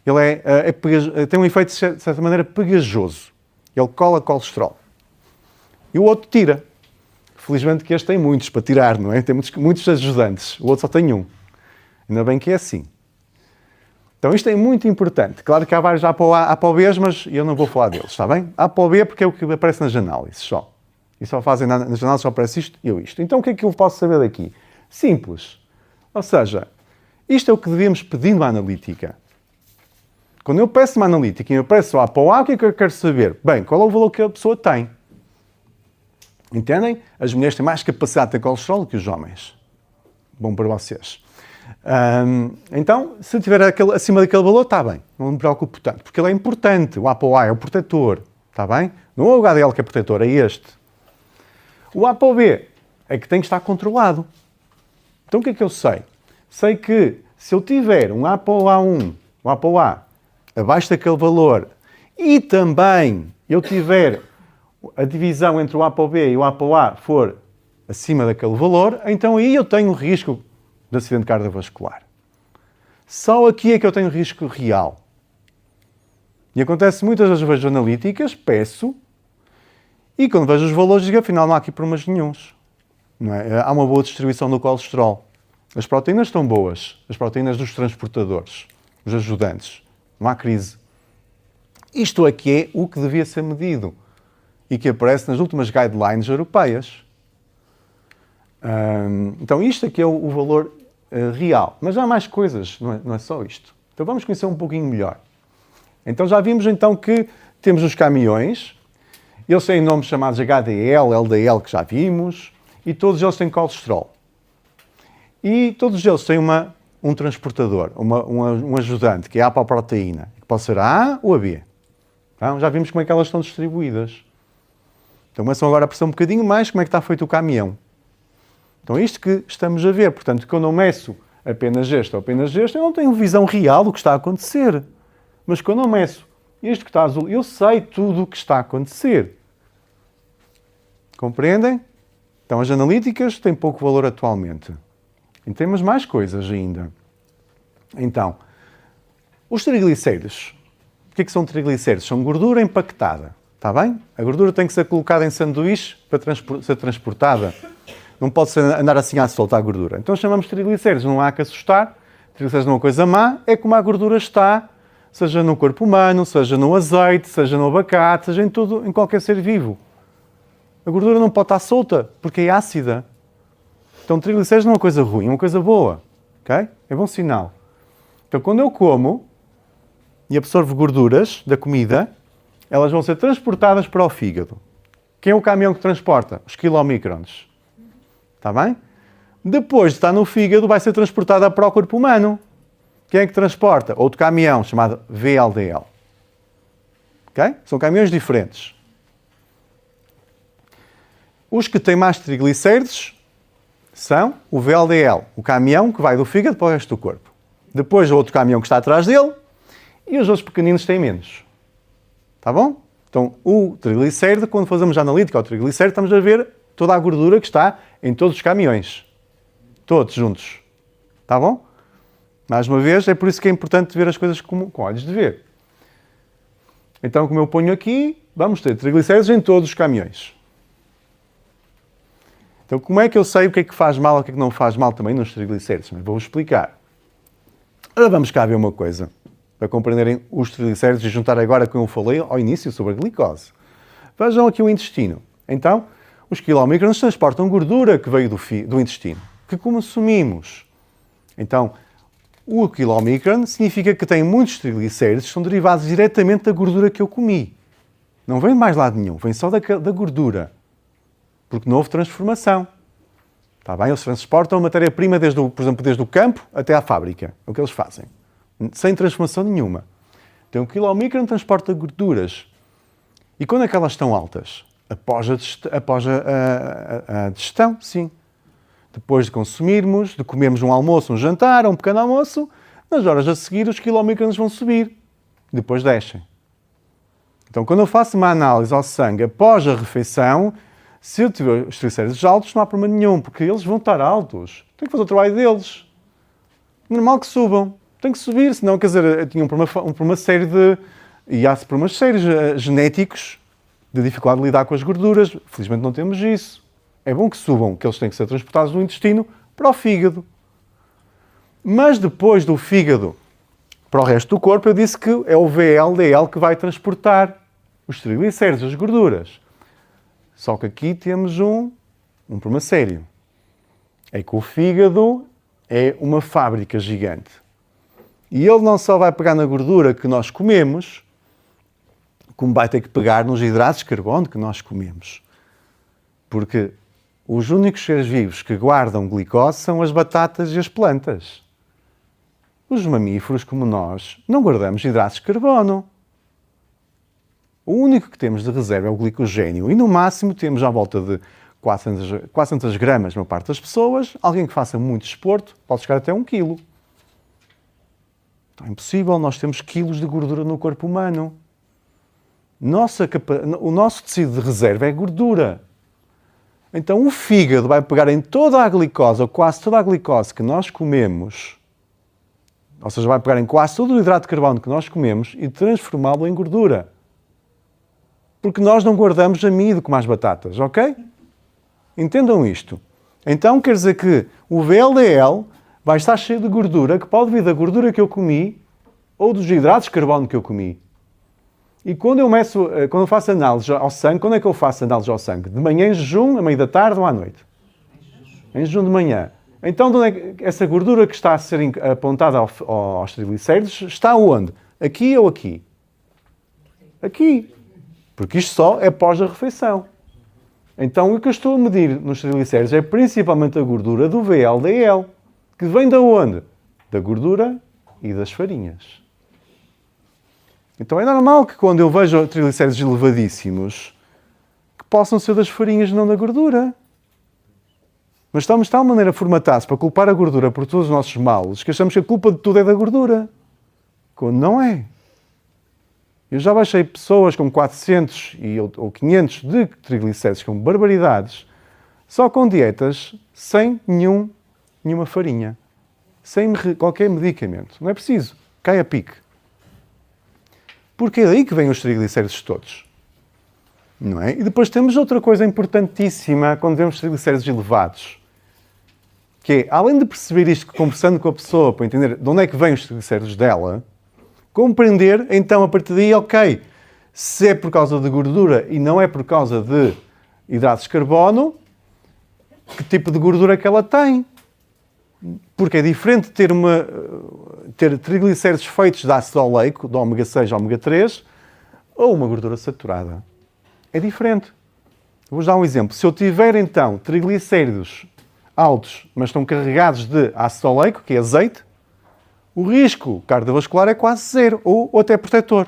Ele tem um efeito, de certa maneira, pegajoso. Ele cola colesterol. E o outro tira. Felizmente que este tem muitos para tirar, não é? Tem muitos ajudantes. O outro só tem um. Ainda bem que é assim. Então isto é muito importante. Claro que há vários ApoBs, mas eu não vou falar deles, está bem? ApoB porque é o que aparece nas análises só. E só fazem nas análises, só aparece isto e isto. Então o que é que eu posso saber daqui? Simples. Ou seja, isto é o que devíamos pedir numa analítica. Quando eu peço uma analítica e eu peço o ApoA, o que é que eu quero saber? Bem, qual é o valor que a pessoa tem? Entendem? As mulheres têm mais capacidade de ter colesterol do que os homens. Bom para vocês. Então, se estiver acima daquele valor, está bem. Não me preocupo tanto. Porque ele é importante. O ApoA é o protetor. Está bem? Não é o HDL que é protetor, é este. O ApoB é que tem que estar controlado. Então, o que é que eu sei? Sei que se eu tiver um ApoA1, o ApoA, abaixo daquele valor, e também eu tiver a divisão entre o ApoB e o ApoA for acima daquele valor, então aí eu tenho risco de acidente cardiovascular. Só aqui é que eu tenho risco real. E acontece muitas das vezes analíticas, peço, e quando vejo os valores digo, afinal não há aqui problemas nenhuns. Não é? Há uma boa distribuição do colesterol. As proteínas estão boas, as proteínas dos transportadores, os ajudantes. Não há crise. Isto aqui é o que devia ser medido e que aparece nas últimas guidelines europeias. Então isto aqui é o valor real. Mas há mais coisas, não é só isto. Então vamos conhecer um pouquinho melhor. Então já vimos então que temos os caminhões, eles têm nomes chamados HDL, LDL, que já vimos, e todos eles têm colesterol. E todos eles têm um transportador, um ajudante, que é a apoproteína, que pode ser a A ou a B. Então, já vimos como é que elas estão distribuídas. Então começam agora a perceber um bocadinho mais como é que está feito o caminhão. Então é isto que estamos a ver. Portanto, quando eu meço apenas este ou apenas este, eu não tenho visão real do que está a acontecer. Mas quando eu meço este que está azul, eu sei tudo o que está a acontecer. Compreendem? Então as analíticas têm pouco valor atualmente. E temos mais coisas ainda. Então, os triglicéridos. O que é que são triglicéridos? São gordura empaquetada. Está bem? A gordura tem que ser colocada em sanduíche para ser transportada. Não pode andar assim à solta a gordura. Então chamamos de triglicéridos. Não há que assustar. Triglicéridos não é uma coisa má. É como a gordura está, seja no corpo humano, seja no azeite, seja no abacate, seja em tudo, em qualquer ser vivo. A gordura não pode estar solta, porque é ácida. Então triglicéridos não é uma coisa ruim, é uma coisa boa. Okay? É bom sinal. Então quando eu como e absorvo gorduras da comida, elas vão ser transportadas para o fígado. Quem é o caminhão que transporta? Os quilomicrons. Está bem? Depois de estar no fígado, vai ser transportada para o corpo humano. Quem é que transporta? Outro caminhão, chamado VLDL. Okay? São caminhões diferentes. Os que têm mais triglicéridos são o VLDL, o caminhão que vai do fígado para o resto do corpo. Depois, o outro caminhão que está atrás dele, e os outros pequeninos têm menos. Está bom? Então, o triglicéride, quando fazemos a analítica ao triglicéride, estamos a ver toda a gordura que está em todos os caminhões. Todos juntos. Está bom? Mais uma vez, é por isso que é importante ver as coisas com olhos de ver. Então, como eu ponho aqui, vamos ter triglicéridos em todos os caminhões. Então, como é que eu sei o que é que faz mal e o que é que não faz mal também nos triglicéridos? Vou-vos explicar. Ora, vamos cá ver uma coisa, para compreenderem os triglicéridos e juntar agora com o que eu falei ao início sobre a glicose. Vejam aqui o intestino. Então, os quilomicrons transportam gordura que veio do intestino, que consumimos. Então, o quilomicron significa que tem muitos triglicéridos que são derivados diretamente da gordura que eu comi. Não vem de mais lado nenhum, vem só da gordura. porque não houve transformação. Está bem? Eles transportam a matéria-prima, por exemplo, desde o campo até à fábrica. É o que eles fazem. Sem transformação nenhuma. Então, o quilomicron transporta gorduras. E quando é que elas estão altas? Após a digestão, sim. Depois de consumirmos, de comermos um almoço, um jantar, um pequeno almoço, nas horas a seguir os quilomicrons vão subir. Depois descem. Então, quando eu faço uma análise ao sangue após a refeição, se eu tiver os triglicéridos altos, não há problema nenhum, porque eles vão estar altos. Tenho que fazer o trabalho deles. Normal que subam. Tem que subir, senão, quer dizer, eu tinha uma série de... E há problemas sérios genéticos de dificuldade de lidar com as gorduras. Felizmente não temos isso. É bom que subam, que eles têm que ser transportados do intestino para o fígado. Mas depois do fígado para o resto do corpo, eu disse que é o VLDL que vai transportar os triglicéridos, as gorduras. Só que aqui temos um problema sério. É que o fígado é uma fábrica gigante. E ele não só vai pegar na gordura que nós comemos, como vai ter que pegar nos hidratos de carbono que nós comemos. Porque os únicos seres vivos que guardam glicose são as batatas e as plantas. Os mamíferos, como nós, não guardamos hidratos de carbono. O único que temos de reserva é o glicogênio. E no máximo temos à volta de 400 gramas na parte das pessoas. Alguém que faça muito desporto pode chegar até 1 quilo. Então é impossível, nós temos quilos de gordura no corpo humano. O nosso tecido de reserva é gordura. Então o fígado vai pegar em toda a glicose, ou quase toda a glicose que nós comemos, ou seja, vai pegar em quase todo o hidrato de carbono que nós comemos e transformá-lo em gordura. Porque nós não guardamos amido como as batatas, ok? Entendam isto. Então quer dizer que o VLDL vai estar cheio de gordura, que pode vir da gordura que eu comi ou dos hidratos de carbono que eu comi. E quando eu faço análise ao sangue, quando é que eu faço análise ao sangue? De manhã em jejum, a meio da tarde ou à noite? Em jejum de manhã. Então, onde é que essa gordura que está a ser apontada aos triglicéridos está onde? Aqui ou aqui? Aqui. Porque isto só é pós a refeição. Então, o que eu estou a medir nos triglicéridos é principalmente a gordura do VLDL, que vem de onde? Da gordura e das farinhas. Então é normal que quando eu vejo triglicéridos elevadíssimos, que possam ser das farinhas e não da gordura. Mas estamos de tal maneira formatados para culpar a gordura por todos os nossos males, que achamos que a culpa de tudo é da gordura. Quando não é. Eu já baixei pessoas com 400 ou 500 de triglicéridos, com barbaridades, só com dietas sem nenhuma farinha. Sem qualquer medicamento. Não é preciso. Cai a pique. Porque é daí que vêm os triglicéridos todos. Não é? E depois temos outra coisa importantíssima quando vemos triglicéridos elevados. Que é, além de perceber isto, conversando com a pessoa, para entender de onde é que vêm os triglicéridos dela, compreender, então, a partir daí, ok, se é por causa de gordura e não é por causa de hidratos de carbono, que tipo de gordura é que ela tem? Porque é diferente ter triglicéridos feitos de ácido oleico, de ômega 6 ou ômega 3, ou uma gordura saturada. É diferente. Vou dar um exemplo. Se eu tiver, então, triglicéridos altos, mas estão carregados de ácido oleico, que é azeite, o risco cardiovascular é quase zero, ou até protetor.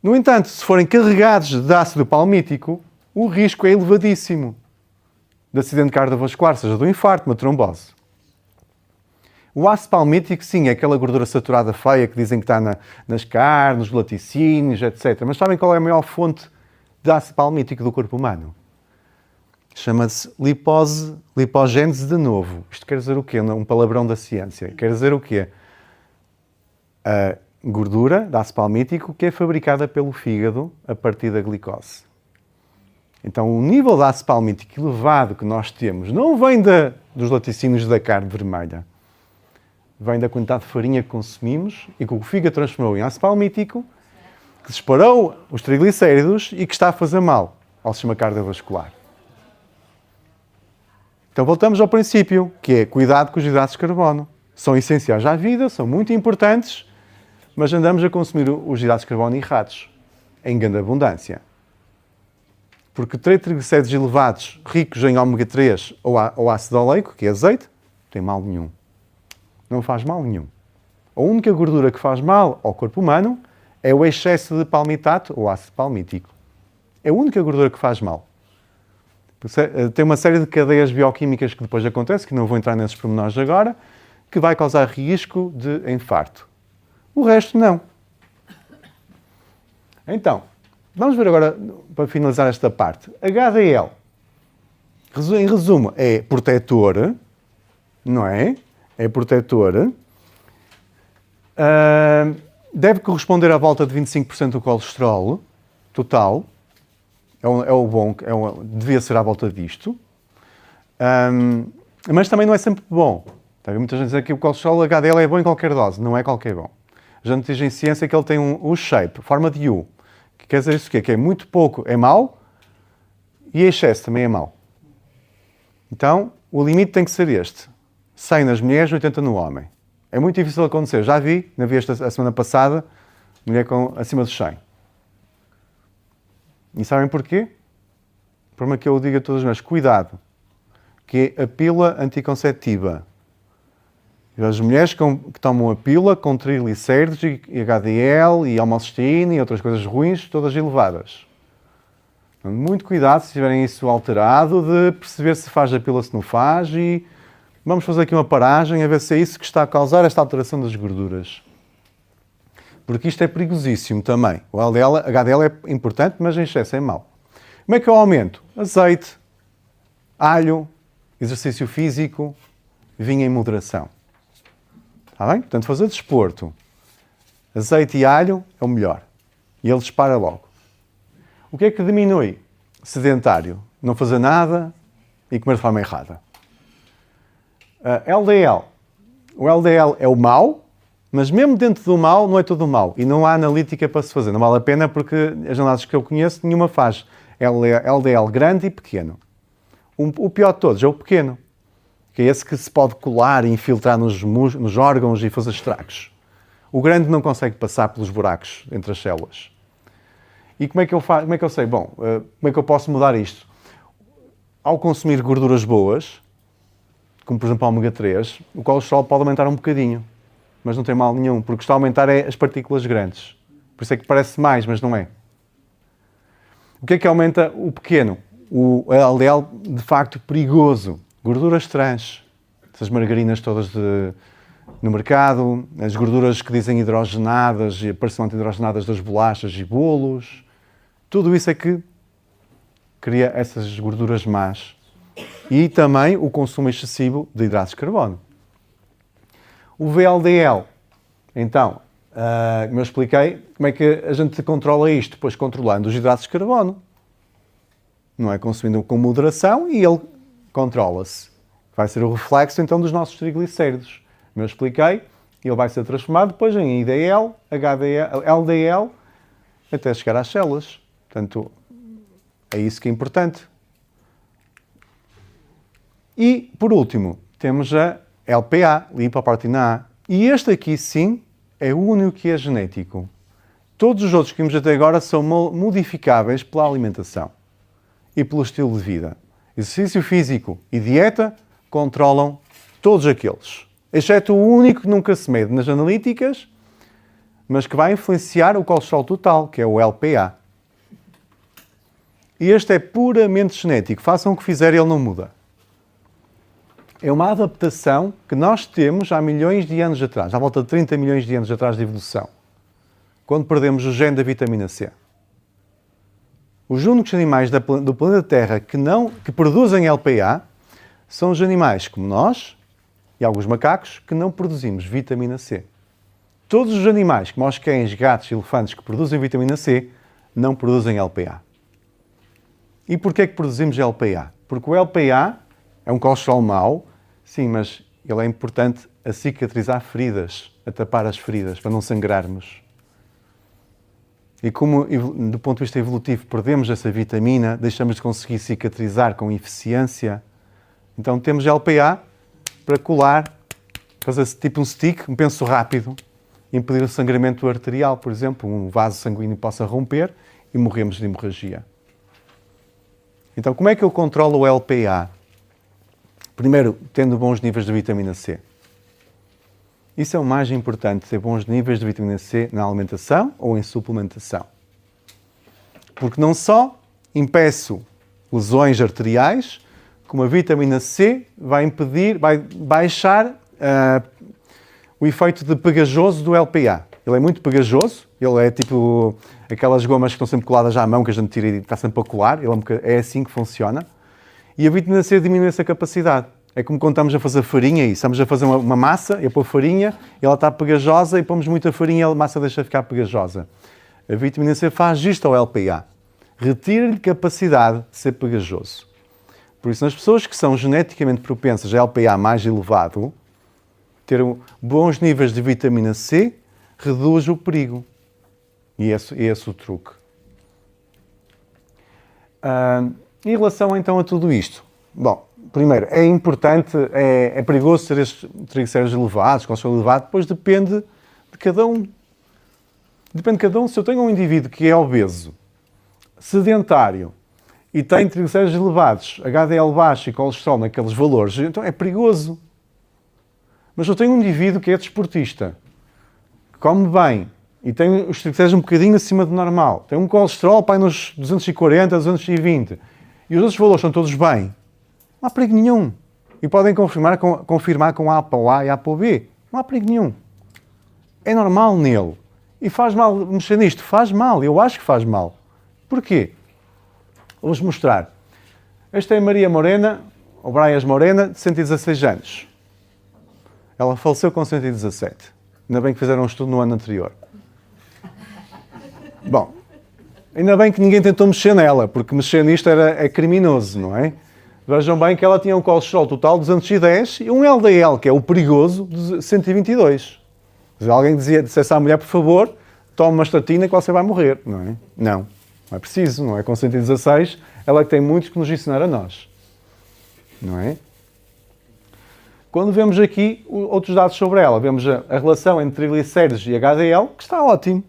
No entanto, se forem carregados de ácido palmítico, o risco é elevadíssimo de acidente cardiovascular, seja do infarto, uma trombose. O ácido palmítico, sim, é aquela gordura saturada feia que dizem que está nas carnes, nos laticínios, etc. Mas sabem qual é a maior fonte de ácido palmítico do corpo humano? Chama-se lipogênese de novo. Isto quer dizer o quê? Um palavrão da ciência. Quer dizer o quê? A gordura de ácido palmítico que é fabricada pelo fígado a partir da glicose. Então, o nível de ácido palmítico elevado que nós temos não vem dos laticínios da carne vermelha. Vem da quantidade de farinha que consumimos e que o fígado transformou em ácido palmítico, que disparou os triglicéridos e que está a fazer mal ao sistema cardiovascular. Então, voltamos ao princípio, que é cuidado com os hidratos de carbono. São essenciais à vida, são muito importantes, mas andamos a consumir os hidratos de carbono errados, em grande abundância. Porque triglicéridos elevados, ricos em ômega 3 ou ácido oleico, que é azeite, não tem mal nenhum. Não faz mal nenhum. A única gordura que faz mal ao corpo humano é o excesso de palmitato ou ácido palmítico. É a única gordura que faz mal. Tem uma série de cadeias bioquímicas que depois acontece, que não vou entrar nesses pormenores agora, que vai causar risco de infarto. O resto não. Então, vamos ver agora, para finalizar esta parte. HDL, em resumo, é protetor, não é? É protetor. Deve corresponder à volta de 25% do colesterol total. Devia ser à volta disto. Mas também não é sempre bom. Muita gente diz que o colesterol HDL é bom em qualquer dose. Não é qualquer bom. A gente diz em ciência que ele tem um U-shape, forma de U. Que quer dizer isso o quê? Que é muito pouco é mau e excesso também é mau. Então, o limite tem que ser este. 100 nas mulheres, 80 no homem. É muito difícil acontecer. Já vi, não vi a semana passada, mulher acima dos 100. E sabem porquê? Por uma que eu digo a todas as vezes, cuidado, que é a pílula anticonceptiva. As mulheres que tomam a pílula com triglicéridos e HDL e homocistina e outras coisas ruins, todas elevadas. Então, muito cuidado se tiverem isso alterado, de perceber se faz a pílula, se não faz, e vamos fazer aqui uma paragem a ver se é isso que está a causar esta alteração das gorduras. Porque isto é perigosíssimo também. O HDL é importante, mas em excesso é mau. Como é que eu aumento? Azeite, alho, exercício físico, vinho em moderação. Está bem? Portanto, fazer desporto, azeite e alho é o melhor. E ele dispara logo. O que é que diminui? Sedentário. Não fazer nada e comer de forma errada. LDL. O LDL é o mau, mas mesmo dentro do mau, não é todo o mau. E não há analítica para se fazer. Não vale a pena porque as análises que eu conheço, nenhuma faz LDL grande e pequeno. O pior de todos é o pequeno. Que é esse que se pode colar e infiltrar nos órgãos e fazer estragos. O grande não consegue passar pelos buracos entre as células. E como é que eu faço? Como é que eu sei? Bom, como é que eu posso mudar isto? Ao consumir gorduras boas, como por exemplo a ômega 3, o colesterol pode aumentar um bocadinho, mas não tem mal nenhum, porque está a aumentar as partículas grandes. Por isso é que parece mais, mas não é. O que é que aumenta o pequeno? O LDL, de facto, perigoso. Gorduras trans, essas margarinas todas no mercado, as gorduras que dizem hidrogenadas e parcialmente hidrogenadas das bolachas e bolos, tudo isso é que cria essas gorduras más. E também o consumo excessivo de hidratos de carbono. O VLDL, então, como eu expliquei, como é que a gente controla isto? Pois controlando os hidratos de carbono. Não é? Consumindo com moderação e ele controla-se. Vai ser o reflexo, então, dos nossos triglicéridos. Como eu expliquei, ele vai ser transformado depois em IDL, HDL, LDL, até chegar às células. Portanto, é isso que é importante. E, por último, temos a LPA, lipoproteína A. E este aqui, sim, é o único que é genético. Todos os outros que vimos até agora são modificáveis pela alimentação e pelo estilo de vida. Exercício físico e dieta controlam todos aqueles. Exceto o único que nunca se mede nas analíticas, mas que vai influenciar o colesterol total, que é o LPA. E este é puramente genético. Façam o que fizerem, ele não muda. É uma adaptação que nós temos há milhões de anos atrás, à volta de 30 milhões de anos atrás de evolução, quando perdemos o gene da vitamina C. Os únicos animais do planeta Terra que produzem LPA são os animais como nós e alguns macacos que não produzimos vitamina C. Todos os animais, como os cães, gatos e elefantes que produzem vitamina C, não produzem LPA. E porquê é que produzimos LPA? Porque o LPA é um colesterol mau, sim, mas ele é importante a cicatrizar feridas, a tapar as feridas, para não sangrarmos. E como, do ponto de vista evolutivo, perdemos essa vitamina, deixamos de conseguir cicatrizar com eficiência, então temos LPA para colar, fazer tipo um stick, um penso rápido, impedir o sangramento arterial, por exemplo, um vaso sanguíneo possa romper e morremos de hemorragia. Então, como é que eu controlo o LPA? Primeiro, tendo bons níveis de vitamina C. Isso é o mais importante, ter bons níveis de vitamina C na alimentação ou em suplementação. Porque não só impeço lesões arteriais, como a vitamina C vai baixar o efeito de pegajoso do LPA. Ele é muito pegajoso, ele é tipo aquelas gomas que estão sempre coladas à mão, que a gente tira e está sempre a colar, é assim que funciona. E a vitamina C diminui essa capacidade. É como quando estamos a fazer farinha e estamos a fazer uma massa, eu pôr farinha, ela está pegajosa e pomos muita farinha e a massa deixa de ficar pegajosa. A vitamina C faz isto ao LPA. Retira-lhe capacidade de ser pegajoso. Por isso, nas pessoas que são geneticamente propensas a LPA mais elevado, ter bons níveis de vitamina C reduz o perigo. E esse é o truque. Em relação então a tudo isto, bom, primeiro, é importante, é perigoso ter estes triglicéridos elevados, colesterol elevado, depois depende de cada um. Depende de cada um. Se eu tenho um indivíduo que é obeso, sedentário e tem triglicéridos elevados, HDL baixo e colesterol naqueles valores, então é perigoso. Mas eu tenho um indivíduo que é desportista, que come bem e tem os triglicéridos um bocadinho acima do normal, tem um colesterol para nos 240, 220 e os outros valores são todos bem, não há perigo nenhum. E podem confirmar com ApoA e ApoB. Não há perigo nenhum. É normal nele. E faz mal mexer nisto. Faz mal. Eu acho que faz mal. Porquê? Vou-vos mostrar. Esta é a Maria Morena, ou Braias Morena, de 116 anos. Ela faleceu com 117. Ainda bem que fizeram um estudo no ano anterior. Bom, ainda bem que ninguém tentou mexer nela, porque mexer nisto é criminoso, não é? Vejam bem que ela tinha um colesterol total de 210 e um LDL, que é o perigoso, de 122. Se alguém dissesse à mulher, por favor, tome uma estatina que você vai morrer, não é? Não é preciso, não é? Com 116, ela que tem muito que nos ensinar a nós, não é? Quando vemos aqui outros dados sobre ela, vemos a relação entre triglicéridos e HDL, que está ótimo.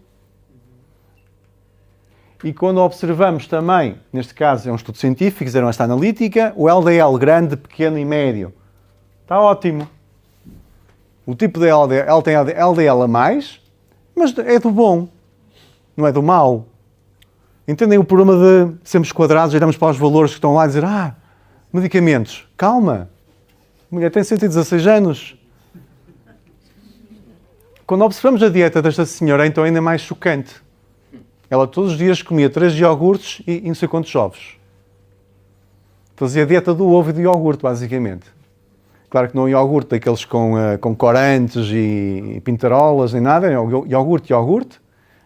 E quando observamos também, neste caso é um estudo científico, fizeram esta analítica, o LDL grande, pequeno e médio, está ótimo. O tipo de LDL tem LDL a mais, mas é do bom, não é do mau. Entendem o problema de sermos quadrados, olhamos para os valores que estão lá e dizer, medicamentos, calma, a mulher tem 116 anos. Quando observamos a dieta desta senhora, então é ainda mais chocante. Ela todos os dias comia 3 iogurtes e não sei quantos ovos. Fazia a dieta do ovo e do iogurte, basicamente. Claro que não é iogurte daqueles com corantes e pintarolas nem nada, é iogurte,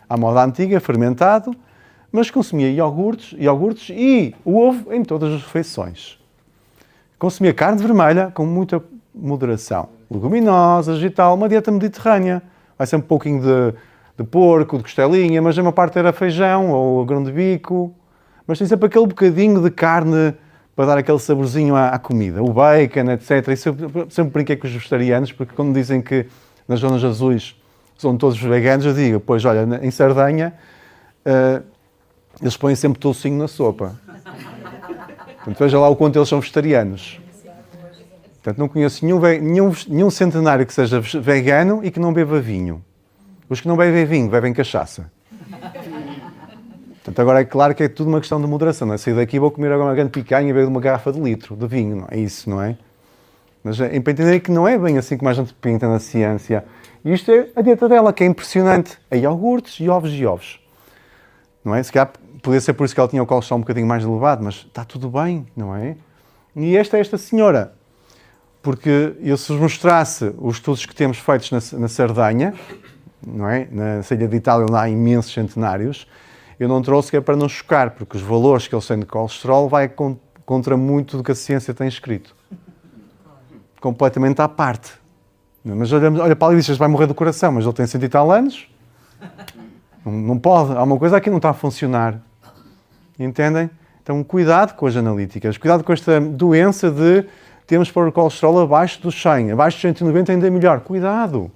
à moda antiga, fermentado, mas consumia iogurtes e o ovo em todas as refeições. Consumia carne vermelha com muita moderação. Leguminosas e tal, uma dieta mediterrânea. Vai ser um pouquinho de porco, de costelinha, mas a maior parte era feijão ou grão de bico. Mas tem sempre aquele bocadinho de carne para dar aquele saborzinho à comida. O bacon, etc. E sempre brinquei com os vegetarianos, porque quando dizem que nas zonas azuis são todos veganos, eu digo, pois olha, em Sardenha eles põem sempre toucinho na sopa. Portanto, veja lá o quanto eles são vegetarianos. Portanto, não conheço nenhum centenário que seja vegano e que não beba vinho. Os que não bebem vinho, bebem cachaça. Portanto, agora é claro que é tudo uma questão de moderação. Não é? Sair daqui vou comer agora uma grande picanha e beber uma garrafa de litro de vinho. Não é isso, não é? Mas é para entender que não é bem assim como a gente pinta na ciência. E isto é a dieta dela, que é impressionante. É iogurtes e ovos. Não é? Se calhar podia ser por isso que ela tinha o colesterol um bocadinho mais elevado, mas está tudo bem, não é? E esta senhora. Porque eu se vos mostrasse os estudos que temos feitos na Sardenha, não é? Na Ilha de Itália, onde há imensos centenários, eu não trouxe que é para não chocar, porque os valores que eles têm de colesterol vai contra muito do que a ciência tem escrito. Completamente à parte. Mas olha para ali e diz, vai morrer do coração, mas ele tem 100 e tal anos. Não pode. Há uma coisa aqui que não está a funcionar. Entendem? Então, cuidado com as analíticas. Cuidado com esta doença de temos para o colesterol abaixo dos 100. Abaixo dos 190 ainda é melhor. Cuidado.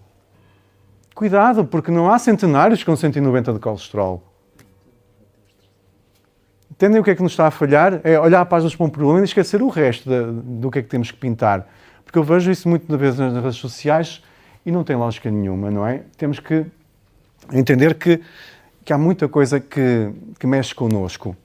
Cuidado, porque não há centenários com 190 de colesterol. Entendem o que é que nos está a falhar? É olhar para as luzes para um problema e esquecer o resto do que é que temos que pintar. Porque eu vejo isso muitas vezes nas redes sociais e não tem lógica nenhuma, não é? Temos que entender que há muita coisa que mexe connosco,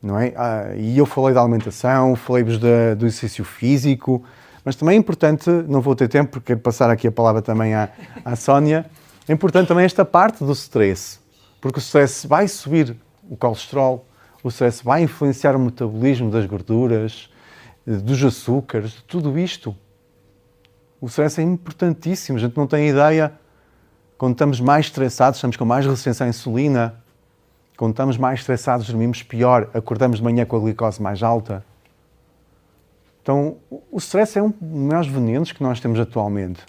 não é? E eu falei da alimentação, falei-vos do exercício físico, mas também é importante, não vou ter tempo porque quero passar aqui a palavra também à Sónia, é importante também esta parte do stress, porque o stress vai subir o colesterol, o stress vai influenciar o metabolismo das gorduras, dos açúcares, de tudo isto. O stress é importantíssimo, a gente não tem ideia. Quando estamos mais estressados, estamos com mais resistência à insulina. Quando estamos mais estressados, dormimos pior, acordamos de manhã com a glicose mais alta. Então, o stress é um dos maiores venenos que nós temos atualmente.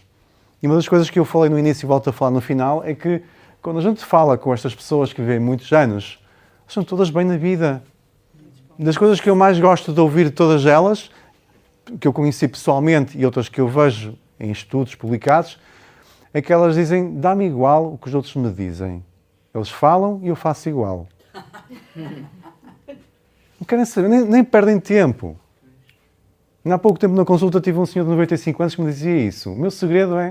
E uma das coisas que eu falei no início e volto a falar no final é que quando a gente fala com estas pessoas que vivem muitos anos, estão todas bem na vida. Das coisas que eu mais gosto de ouvir de todas elas, que eu conheci pessoalmente e outras que eu vejo em estudos publicados, é que elas dizem, dá-me igual o que os outros me dizem. Eles falam e eu faço igual. Não querem saber, nem perdem tempo. Há pouco tempo na consulta tive um senhor de 95 anos que me dizia isso. O meu segredo é,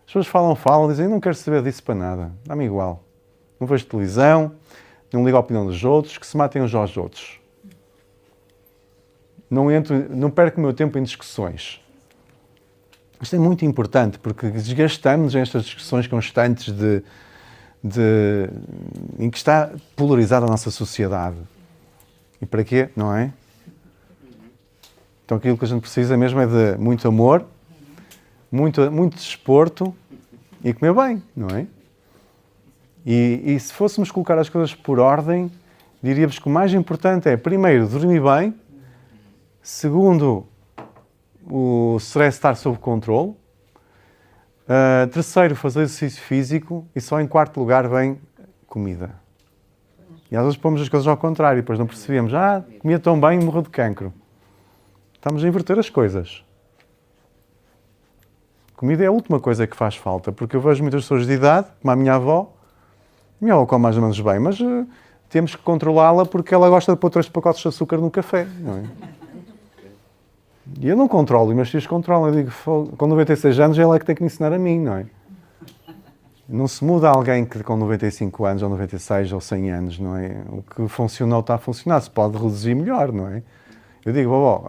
as pessoas falam, dizem, não quero saber disso para nada, dá-me igual. Não vejo televisão, não ligo à opinião dos outros, que se matem uns aos outros. Não perco o meu tempo em discussões. Isto é muito importante, porque desgastamos estas discussões constantes em que está polarizada a nossa sociedade. E para quê? Não é? Então aquilo que a gente precisa mesmo é de muito amor, muito desporto e comer bem, não é? E se fôssemos colocar as coisas por ordem, diríamos que o mais importante é, primeiro, dormir bem, segundo, o stress estar sob controle, terceiro, fazer exercício físico e só em quarto lugar vem comida. E às vezes pomos as coisas ao contrário e depois não percebemos, comia tão bem e morreu de cancro. Estamos a inverter as coisas. Comida é a última coisa que faz falta, porque eu vejo muitas pessoas de idade, como a minha avó come mais ou menos bem, mas temos que controlá-la porque ela gosta de pôr 3 pacotes de açúcar no café, não é? E eu não controlo, e meus filhos controlam. Eu digo, com 96 anos ela é que tem que me ensinar a mim, não é? Não se muda alguém que com 95 anos, ou 96, ou 100 anos, não é? O que funcionou está a funcionar, se pode reduzir melhor, não é? Eu digo, vovó,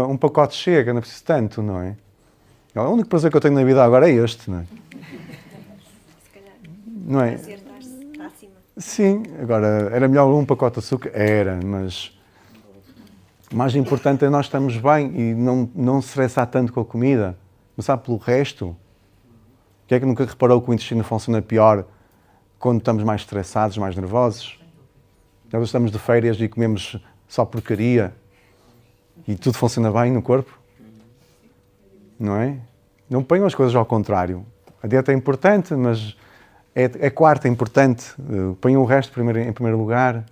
um pacote chega, não preciso tanto, não é? O único prazer que eu tenho na vida agora é este, não é? Se calhar, não é? prazer dar-se acima. Sim, agora, era melhor um pacote de açúcar? Era, mas o mais importante é nós estarmos bem e não se estressar tanto com a comida. Começar pelo resto. Quem é que nunca reparou que o intestino funciona pior quando estamos mais estressados, mais nervosos? Nós estamos de férias e comemos só porcaria e tudo funciona bem no corpo? Não é? Não ponham as coisas ao contrário. A dieta é importante, mas é quarta é importante. Ponham o resto em primeiro lugar.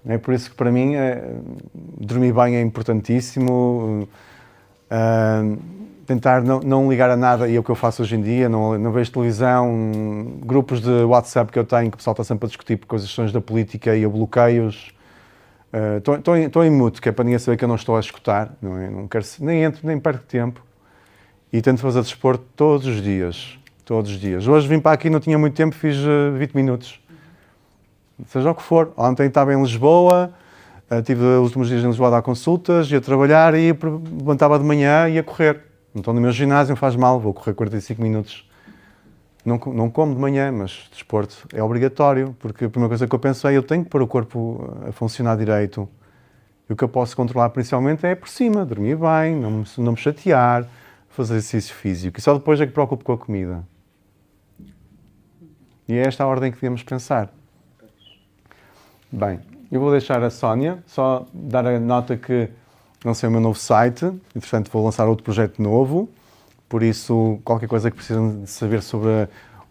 É por isso que para mim dormir bem é importantíssimo. Tentar não ligar a nada, e é o que eu faço hoje em dia, não vejo televisão, grupos de WhatsApp que eu tenho, que o pessoal está sempre a discutir por questões da política e a bloqueios. Estou em mute, que é para ninguém saber que eu não estou a escutar, não é? Não quero, nem entro, nem perco tempo. E tento fazer desporto todos os dias. Todos os dias. Hoje vim para aqui, não tinha muito tempo, fiz 20 minutos. Seja o que for. Ontem estava em Lisboa, tive os últimos dias em Lisboa a dar consultas, ia trabalhar e levantava de manhã e ia correr. Não estou no meu ginásio, não faz mal, vou correr 45 minutos. Não como de manhã, mas desporto é obrigatório, porque a primeira coisa que eu penso é eu tenho que pôr o corpo a funcionar direito. E o que eu posso controlar principalmente é por cima, dormir bem, não me chatear, fazer exercício físico. E só depois é que me preocupo com a comida. E é esta a ordem que devemos pensar. Bem, eu vou deixar a Sónia, só dar a nota que lancei o meu novo site, entretanto vou lançar outro projeto novo, por isso qualquer coisa que precisam de saber sobre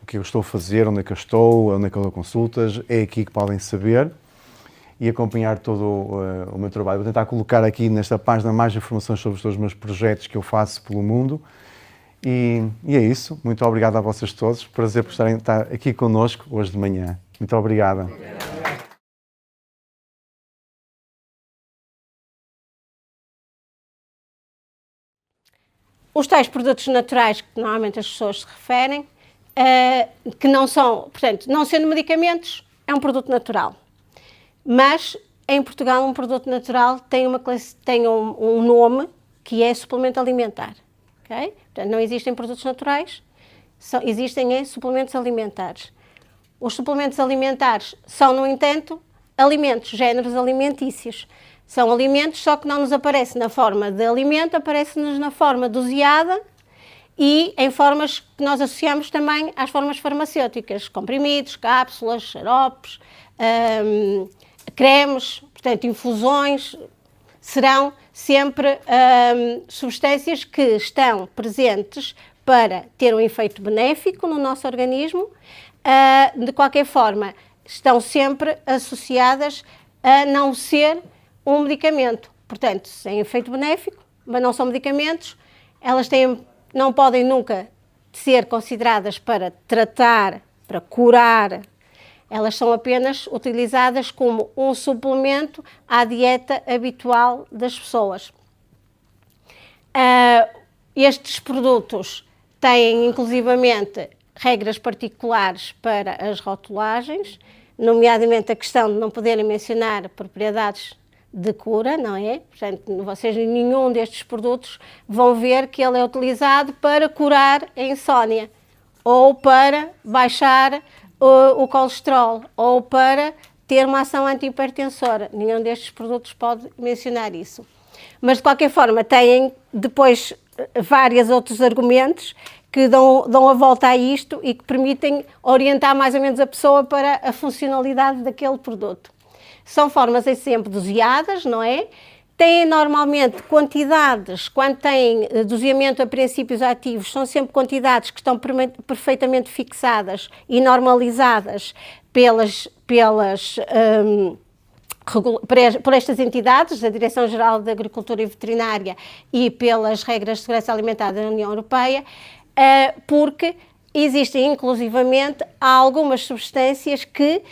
o que eu estou a fazer, onde é que eu estou, onde é que eu dou consultas, é aqui que podem saber e acompanhar todo o meu trabalho. Vou tentar colocar aqui nesta página mais informações sobre todos os meus projetos que eu faço pelo mundo e é isso. Muito obrigado a vocês todos, prazer por estar aqui connosco hoje de manhã. Muito obrigado. os tais produtos naturais que normalmente as pessoas se referem, que não são, portanto, não sendo medicamentos, é um produto natural. Mas, em Portugal, um produto natural tem um nome que é suplemento alimentar. Okay? Portanto, não existem produtos naturais, existem suplementos alimentares. Os suplementos alimentares são, no entanto, alimentos, géneros alimentícios. São alimentos, só que não nos aparece na forma de alimento, aparece-nos na forma doseada e em formas que nós associamos também às formas farmacêuticas, comprimidos, cápsulas, xaropes, cremes, portanto, infusões, serão sempre substâncias que estão presentes para ter um efeito benéfico no nosso organismo. De qualquer forma, estão sempre associadas a não ser um medicamento. Portanto, sem efeito benéfico, mas não são medicamentos, elas não podem nunca ser consideradas para tratar, para curar. Elas são apenas utilizadas como um suplemento à dieta habitual das pessoas. Estes produtos têm, inclusivamente, regras particulares para as rotulagens, nomeadamente a questão de não poderem mencionar propriedades de cura, não é? Portanto, vocês em nenhum destes produtos vão ver que ele é utilizado para curar a insónia, ou para baixar o colesterol, ou para ter uma ação antihipertensora. Nenhum destes produtos pode mencionar isso. Mas, de qualquer forma, têm depois vários outros argumentos que dão a volta a isto e que permitem orientar mais ou menos a pessoa para a funcionalidade daquele produto. São formas sempre doseadas, não é? Têm normalmente quantidades, quando têm doseamento a princípios ativos, são sempre quantidades que estão perfeitamente fixadas e normalizadas por estas entidades, da Direção-Geral de Agricultura e Veterinária e pelas regras de segurança alimentar da União Europeia, porque existem inclusivamente algumas substâncias que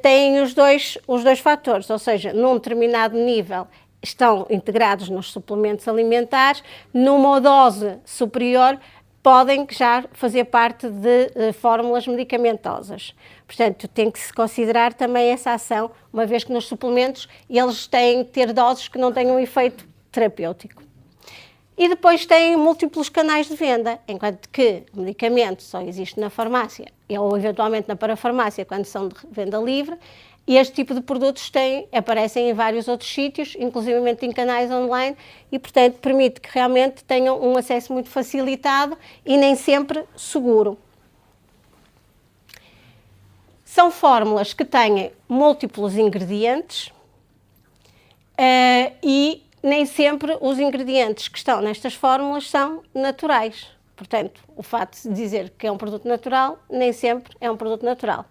têm os dois fatores, ou seja, num determinado nível estão integrados nos suplementos alimentares, numa dose superior podem já fazer parte de fórmulas medicamentosas. Portanto, tem que se considerar também essa ação, uma vez que nos suplementos eles têm que ter doses que não tenham um efeito terapêutico. E depois têm múltiplos canais de venda, enquanto que o medicamento só existe na farmácia ou eventualmente na parafarmácia quando são de venda livre, e este tipo de produtos aparecem em vários outros sítios, inclusivamente em canais online, e portanto permite que realmente tenham um acesso muito facilitado e nem sempre seguro. São fórmulas que têm múltiplos ingredientes e nem sempre os ingredientes que estão nestas fórmulas são naturais. Portanto, o facto de dizer que é um produto natural, nem sempre é um produto natural.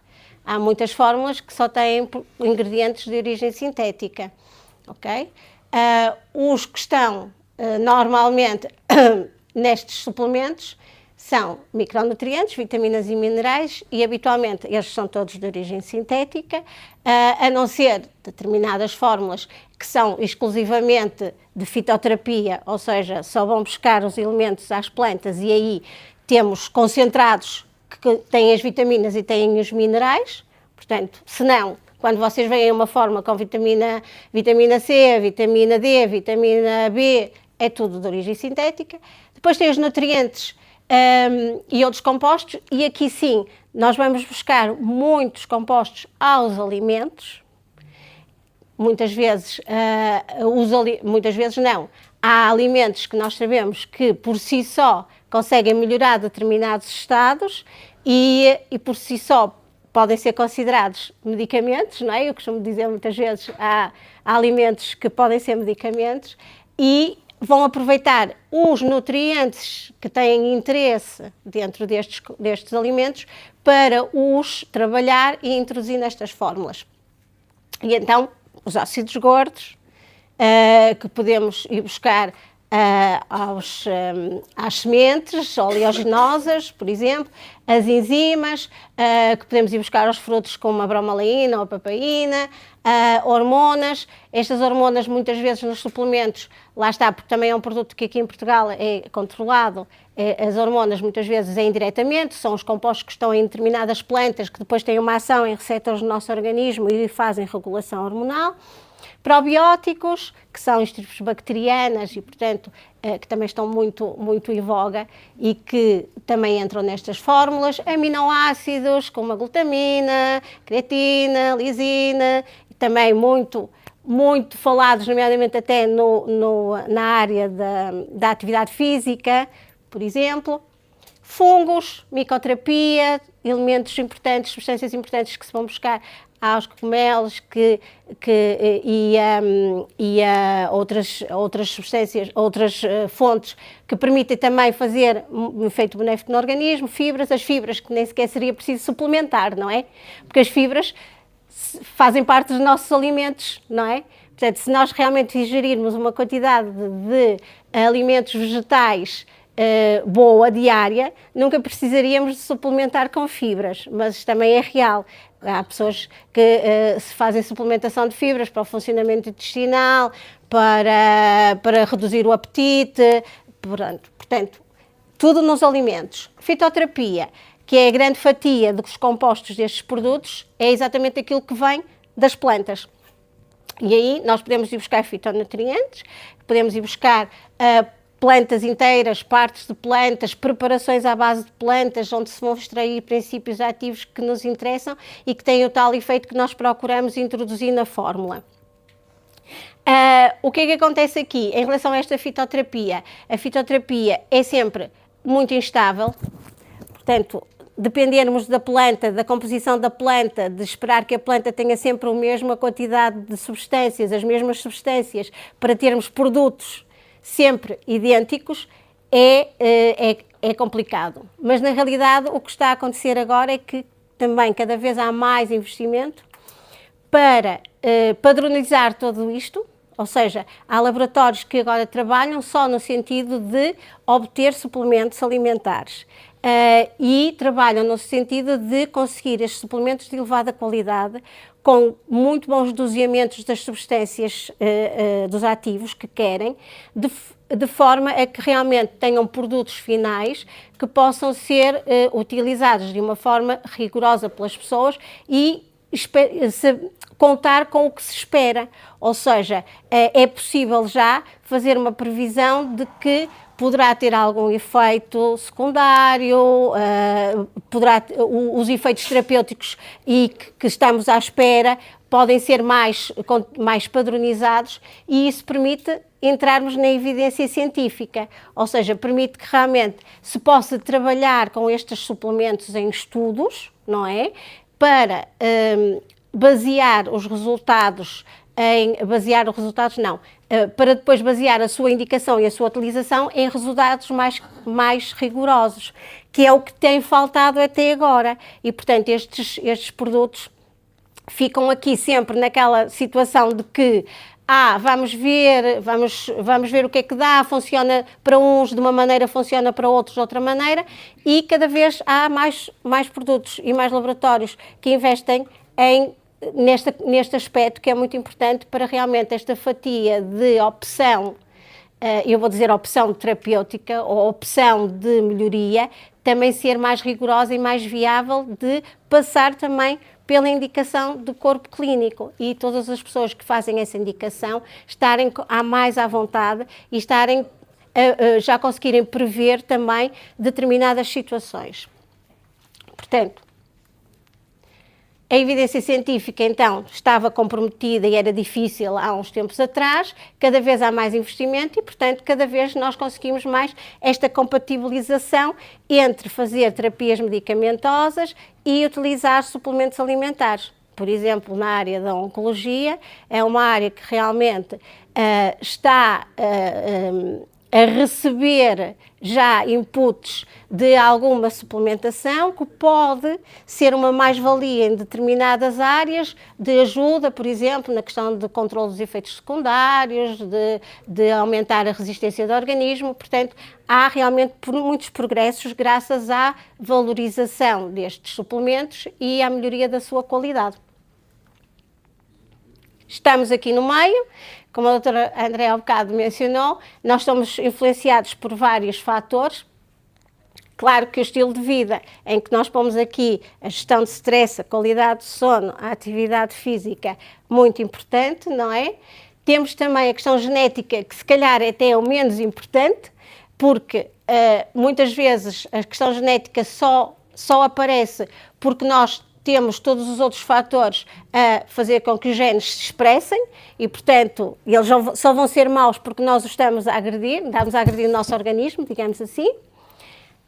Há muitas fórmulas que só têm ingredientes de origem sintética, ok? Os que estão normalmente nestes suplementos são micronutrientes, vitaminas e minerais, e habitualmente estes são todos de origem sintética, a não ser determinadas fórmulas que são exclusivamente de fitoterapia, ou seja, só vão buscar os elementos às plantas e aí temos concentrados que têm as vitaminas e têm os minerais. Portanto, se não, quando vocês veem uma fórmula com vitamina C, vitamina D, vitamina B, é tudo de origem sintética. Depois tem os nutrientes e outros compostos, e aqui sim, nós vamos buscar muitos compostos aos alimentos. Muitas vezes não. Há alimentos que nós sabemos que por si só conseguem melhorar determinados estados e por si só podem ser considerados medicamentos, não é? Eu costumo dizer muitas vezes, há alimentos que podem ser medicamentos e vão aproveitar os nutrientes que têm interesse dentro destes alimentos para os trabalhar e introduzir nestas fórmulas. E então, os ácidos gordos, que podemos ir buscar às sementes oleaginosas, por exemplo, as enzimas, que podemos ir buscar aos frutos como a bromelaína ou a papaína, hormonas. Estas hormonas muitas vezes nos suplementos, lá está, porque também é um produto que aqui em Portugal é controlado, as hormonas muitas vezes é indiretamente, são os compostos que estão em determinadas plantas que depois têm uma ação em receptores do nosso organismo e fazem regulação hormonal. Probióticos, que são estrepes bacterianas e, portanto, que também estão muito em voga e que também entram nestas fórmulas. Aminoácidos, como a glutamina, creatina, lisina, também muito falados, nomeadamente até na área da atividade física, por exemplo. Fungos, micoterapia, elementos importantes, substâncias importantes que se vão buscar aos cogumelos e outras substâncias, outras fontes que permitem também fazer um efeito benéfico no organismo. Fibras, as fibras que nem sequer seria preciso suplementar, não é? Porque as fibras fazem parte dos nossos alimentos, não é? Portanto, se nós realmente ingerirmos uma quantidade de alimentos vegetais boa, diária, nunca precisaríamos de suplementar com fibras, mas também é real. Há pessoas que se fazem suplementação de fibras para o funcionamento intestinal, para reduzir o apetite, portanto, tudo nos alimentos. Fitoterapia, que é a grande fatia dos compostos destes produtos, é exatamente aquilo que vem das plantas. E aí nós podemos ir buscar fitonutrientes, podemos ir buscar plantas inteiras, partes de plantas, preparações à base de plantas, onde se vão extrair princípios ativos que nos interessam e que têm o tal efeito que nós procuramos introduzir na fórmula. O que é que acontece aqui em relação a esta fitoterapia? A fitoterapia é sempre muito instável, portanto, dependermos da planta, da composição da planta, de esperar que a planta tenha sempre a mesma quantidade de substâncias, as mesmas substâncias, para termos produtos sempre idênticos, é complicado. Mas, na realidade, o que está a acontecer agora é que também cada vez há mais investimento para padronizar tudo isto, ou seja, há laboratórios que agora trabalham só no sentido de obter suplementos alimentares. E trabalham no sentido de conseguir estes suplementos de elevada qualidade, com muito bons doseamentos das substâncias dos ativos que querem, de forma a que realmente tenham produtos finais que possam ser utilizados de uma forma rigorosa pelas pessoas e contar com o que se espera. Ou seja, é possível já fazer uma previsão de que poderá ter algum efeito secundário, os efeitos terapêuticos e que estamos à espera podem ser mais padronizados, e isso permite entrarmos na evidência científica, ou seja, permite que realmente se possa trabalhar com estes suplementos em estudos, não é? Para basear os resultados para depois basear a sua indicação e a sua utilização em resultados mais rigorosos, que é o que tem faltado até agora. E, portanto, estes produtos ficam aqui sempre naquela situação de que vamos ver o que é que dá, funciona para uns de uma maneira, funciona para outros de outra maneira, e cada vez há mais produtos e mais laboratórios que investem neste aspecto, que é muito importante para realmente esta fatia de opção, eu vou dizer opção terapêutica ou opção de melhoria, também ser mais rigorosa e mais viável de passar também pela indicação do corpo clínico, e todas as pessoas que fazem essa indicação estarem mais à vontade e já conseguirem prever também determinadas situações. Portanto, a evidência científica, então, estava comprometida e era difícil há uns tempos atrás, cada vez há mais investimento e, portanto, cada vez nós conseguimos mais esta compatibilização entre fazer terapias medicamentosas e utilizar suplementos alimentares. Por exemplo, na área da oncologia, é uma área que realmente está a receber já inputs de alguma suplementação que pode ser uma mais-valia em determinadas áreas de ajuda, por exemplo, na questão de controle dos efeitos secundários, de aumentar a resistência do organismo. Portanto, há realmente muitos progressos graças à valorização destes suplementos e à melhoria da sua qualidade. Estamos aqui no meio, como a doutora Andréa há bocado mencionou, nós somos influenciados por vários fatores. Claro que o estilo de vida, em que nós pomos aqui a gestão de stress, a qualidade de sono, a atividade física, muito importante, não é? Temos também a questão genética, que se calhar até é o menos importante, porque muitas vezes a questão genética só aparece porque nós temos todos os outros fatores a fazer com que os genes se expressem e, portanto, eles só vão ser maus porque nós os estamos a agredir o nosso organismo, digamos assim.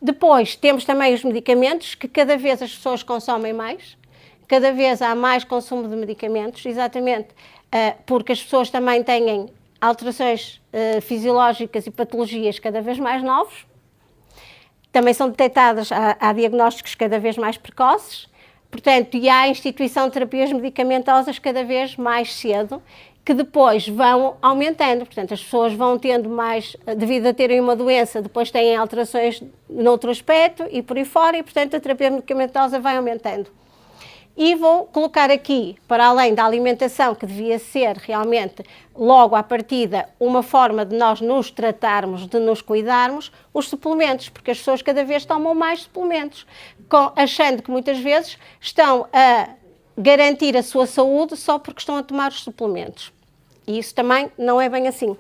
Depois, temos também os medicamentos, que cada vez as pessoas consomem mais, cada vez há mais consumo de medicamentos, exatamente porque as pessoas também têm alterações fisiológicas e patologias cada vez mais novos. Também são detectadas, há diagnósticos cada vez mais precoces. Portanto, e há a instituição de terapias medicamentosas cada vez mais cedo, que depois vão aumentando. Portanto, as pessoas vão tendo mais, devido a terem uma doença, depois têm alterações noutro aspecto e por aí fora, e portanto a terapia medicamentosa vai aumentando. E vou colocar aqui, para além da alimentação, que devia ser realmente, logo à partida, uma forma de nós nos tratarmos, de nos cuidarmos, os suplementos, porque as pessoas cada vez tomam mais suplementos, achando que muitas vezes estão a garantir a sua saúde só porque estão a tomar os suplementos. E isso também não é bem assim.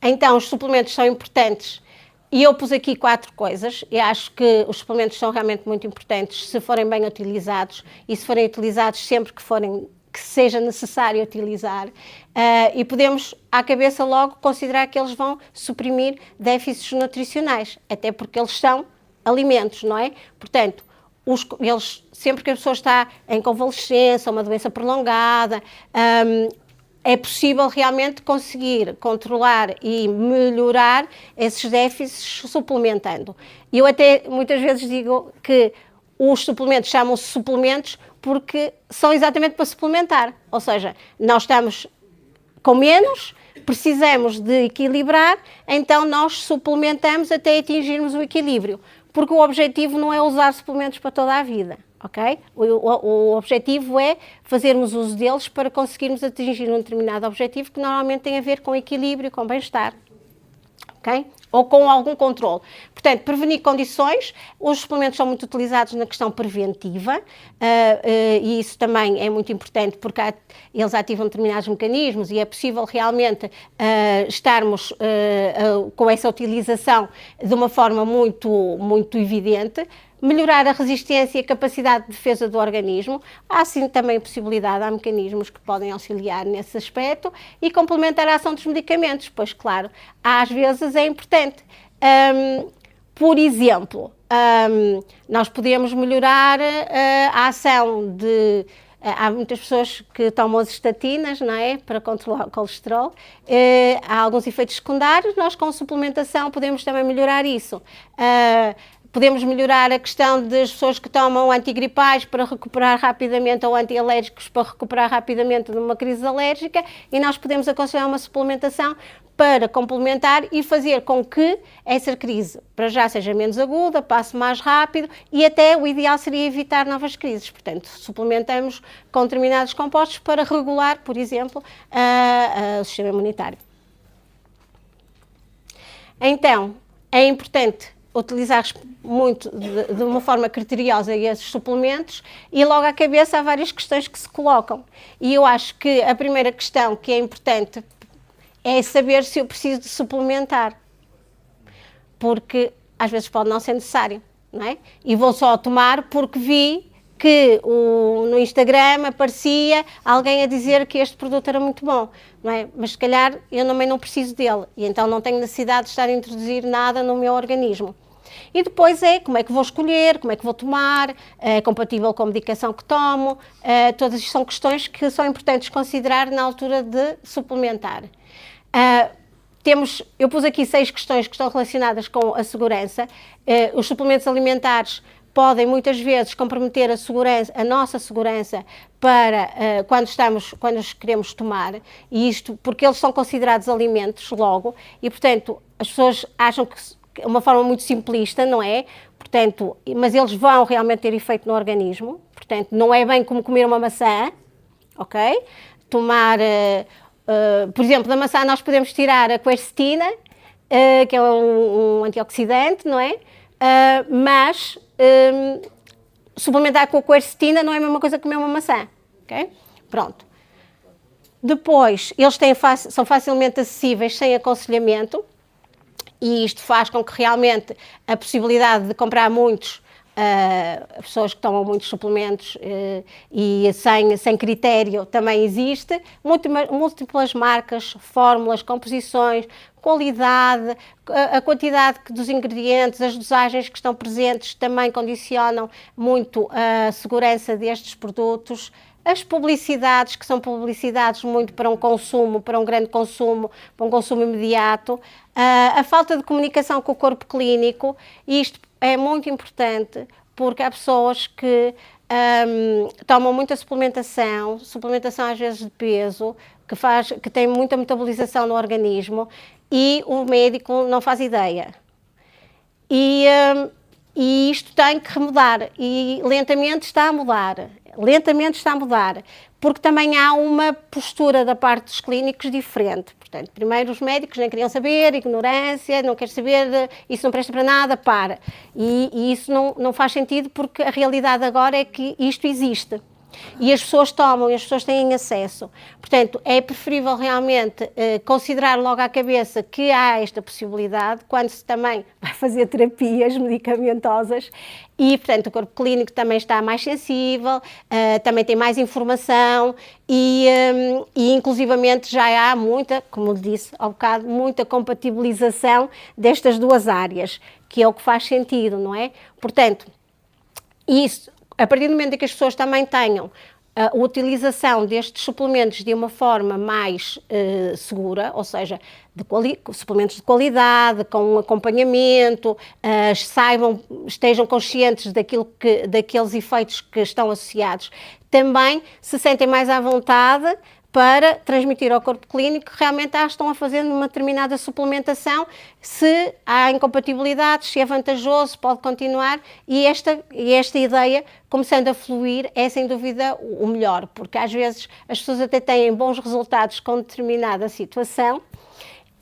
Então, os suplementos são importantes. E eu pus aqui 4 coisas, e acho que os suplementos são realmente muito importantes se forem bem utilizados e se forem utilizados sempre que seja necessário utilizar, e podemos à cabeça logo considerar que eles vão suprimir déficits nutricionais, até porque eles são alimentos, não é? Portanto, sempre que a pessoa está em convalescença, uma doença prolongada, é possível realmente conseguir controlar e melhorar esses déficits suplementando. Eu até muitas vezes digo que os suplementos chamam-se suplementos porque são exatamente para suplementar. Ou seja, nós estamos com menos, precisamos de equilibrar, então nós suplementamos até atingirmos o equilíbrio. Porque o objetivo não é usar suplementos para toda a vida. Okay? O objetivo é fazermos uso deles para conseguirmos atingir um determinado objetivo que normalmente tem a ver com equilíbrio, com bem-estar, okay? Ou com algum controle. Portanto, prevenir condições, os suplementos são muito utilizados na questão preventiva e isso também é muito importante porque eles ativam determinados mecanismos e é possível realmente estarmos com essa utilização de uma forma muito evidente. Melhorar a resistência e a capacidade de defesa do organismo. Há sim também possibilidade, há mecanismos que podem auxiliar nesse aspecto e complementar a ação dos medicamentos, pois claro, às vezes é importante. Por exemplo, nós podemos melhorar a ação de... Há muitas pessoas que tomam as estatinas, não é? Para controlar o colesterol. Há alguns efeitos secundários, nós com suplementação podemos também melhorar isso. Podemos melhorar a questão das pessoas que tomam antigripais para recuperar rapidamente ou antialérgicos para recuperar rapidamente de uma crise alérgica e nós podemos aconselhar uma suplementação para complementar e fazer com que essa crise para já seja menos aguda, passe mais rápido e até o ideal seria evitar novas crises. Portanto, suplementamos com determinados compostos para regular, por exemplo, o sistema imunitário. Então, é importante utilizar muito de uma forma criteriosa esses suplementos e logo à cabeça há várias questões que se colocam. E eu acho que a primeira questão que é importante é saber se eu preciso de suplementar, porque às vezes pode não ser necessário, não é? E vou só tomar porque vi que no Instagram aparecia alguém a dizer que este produto era muito bom, não é? Mas se calhar eu também não preciso dele e então não tenho necessidade de estar a introduzir nada no meu organismo. E depois como é que vou escolher, como é que vou tomar, é compatível com a medicação que tomo, todas isto são questões que são importantes considerar na altura de suplementar. eu pus aqui 6 questões que estão relacionadas com a segurança. Os suplementos alimentares podem muitas vezes comprometer a nossa segurança para quando os queremos tomar, e isto porque eles são considerados alimentos logo, e portanto as pessoas acham que é uma forma muito simplista, não é? Portanto, mas eles vão realmente ter efeito no organismo, portanto não é bem como comer uma maçã, ok? Tomar, por exemplo, da maçã nós podemos tirar a quercetina, que é um antioxidante, não é? Mas suplementar com a quercetina não é a mesma coisa que comer uma maçã, ok? Pronto. Depois, eles são facilmente acessíveis sem aconselhamento, e isto faz com que realmente a possibilidade de comprar muitos, pessoas que tomam muitos suplementos e sem critério também existe, múltiplas marcas, fórmulas, composições, qualidade, a quantidade dos ingredientes, as dosagens que estão presentes também condicionam muito a segurança destes produtos. As publicidades, que são publicidades muito para um consumo, para um grande consumo, para um consumo imediato, a falta de comunicação com o corpo clínico, isto é muito importante porque há pessoas que tomam muita suplementação às vezes de peso, que tem muita metabolização no organismo e o médico não faz ideia. E isto tem que mudar e lentamente está a mudar, porque também há uma postura da parte dos clínicos diferente. Portanto, primeiro os médicos nem queriam saber, ignorância, não quer saber, isso não presta para nada, para. E isso não faz sentido, porque a realidade agora é que isto existe. E as pessoas tomam, e as pessoas têm acesso. Portanto, é preferível realmente considerar logo à cabeça que há esta possibilidade, quando se também vai fazer terapias medicamentosas, e, portanto, o corpo clínico também está mais sensível, também tem mais informação, e inclusivamente já há muita, como disse há bocado, muita compatibilização destas duas áreas, que é o que faz sentido, não é? Portanto, isso, a partir do momento em que as pessoas também tenham a utilização destes suplementos de uma forma mais segura, ou seja, suplementos de qualidade, com um acompanhamento, estejam conscientes daqueles efeitos que estão associados, também se sentem mais à vontade para transmitir ao corpo clínico que realmente estão a fazer uma determinada suplementação, se há incompatibilidades, se é vantajoso, pode continuar, e esta ideia, começando a fluir, é sem dúvida o melhor, porque às vezes as pessoas até têm bons resultados com determinada situação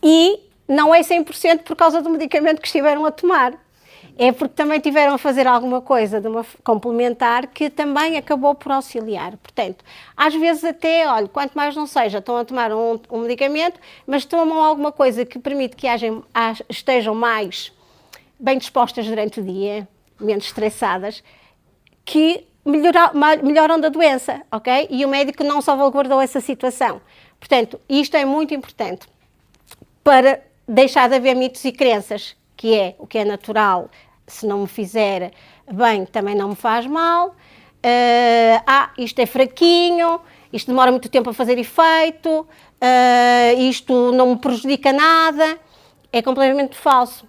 e não é 100% por causa do medicamento que estiveram a tomar. É porque também tiveram a fazer alguma coisa de uma complementar que também acabou por auxiliar. Portanto, às vezes até, olha, quanto mais não seja, estão a tomar um medicamento, mas tomam alguma coisa que permite que estejam mais bem dispostas durante o dia, menos estressadas, que melhoram da doença, ok? E o médico não salvaguardou essa situação. Portanto, isto é muito importante para deixar de haver mitos e crenças, que é o que é natural, se não me fizer bem, também não me faz mal. Isto é fraquinho, isto demora muito tempo a fazer efeito, isto não me prejudica nada. É completamente falso.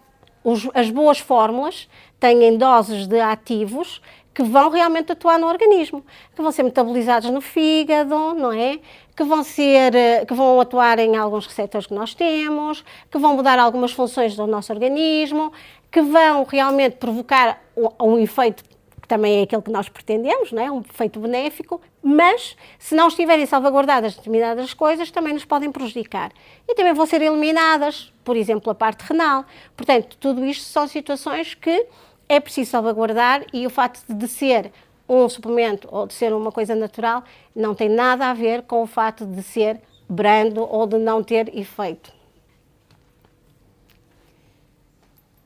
As boas fórmulas têm doses de ativos que vão realmente atuar no organismo, que vão ser metabolizados no fígado, não é? Que vão atuar em alguns receptores que nós temos, que vão mudar algumas funções do nosso organismo, que vão realmente provocar um efeito que também é aquele que nós pretendemos, não é? Um efeito benéfico, mas se não estiverem salvaguardadas determinadas coisas, também nos podem prejudicar. E também vão ser eliminadas, por exemplo, a parte renal. Portanto, tudo isto são situações que é preciso salvaguardar, e o facto de ser um suplemento ou de ser uma coisa natural não tem nada a ver com o facto de ser brando ou de não ter efeito.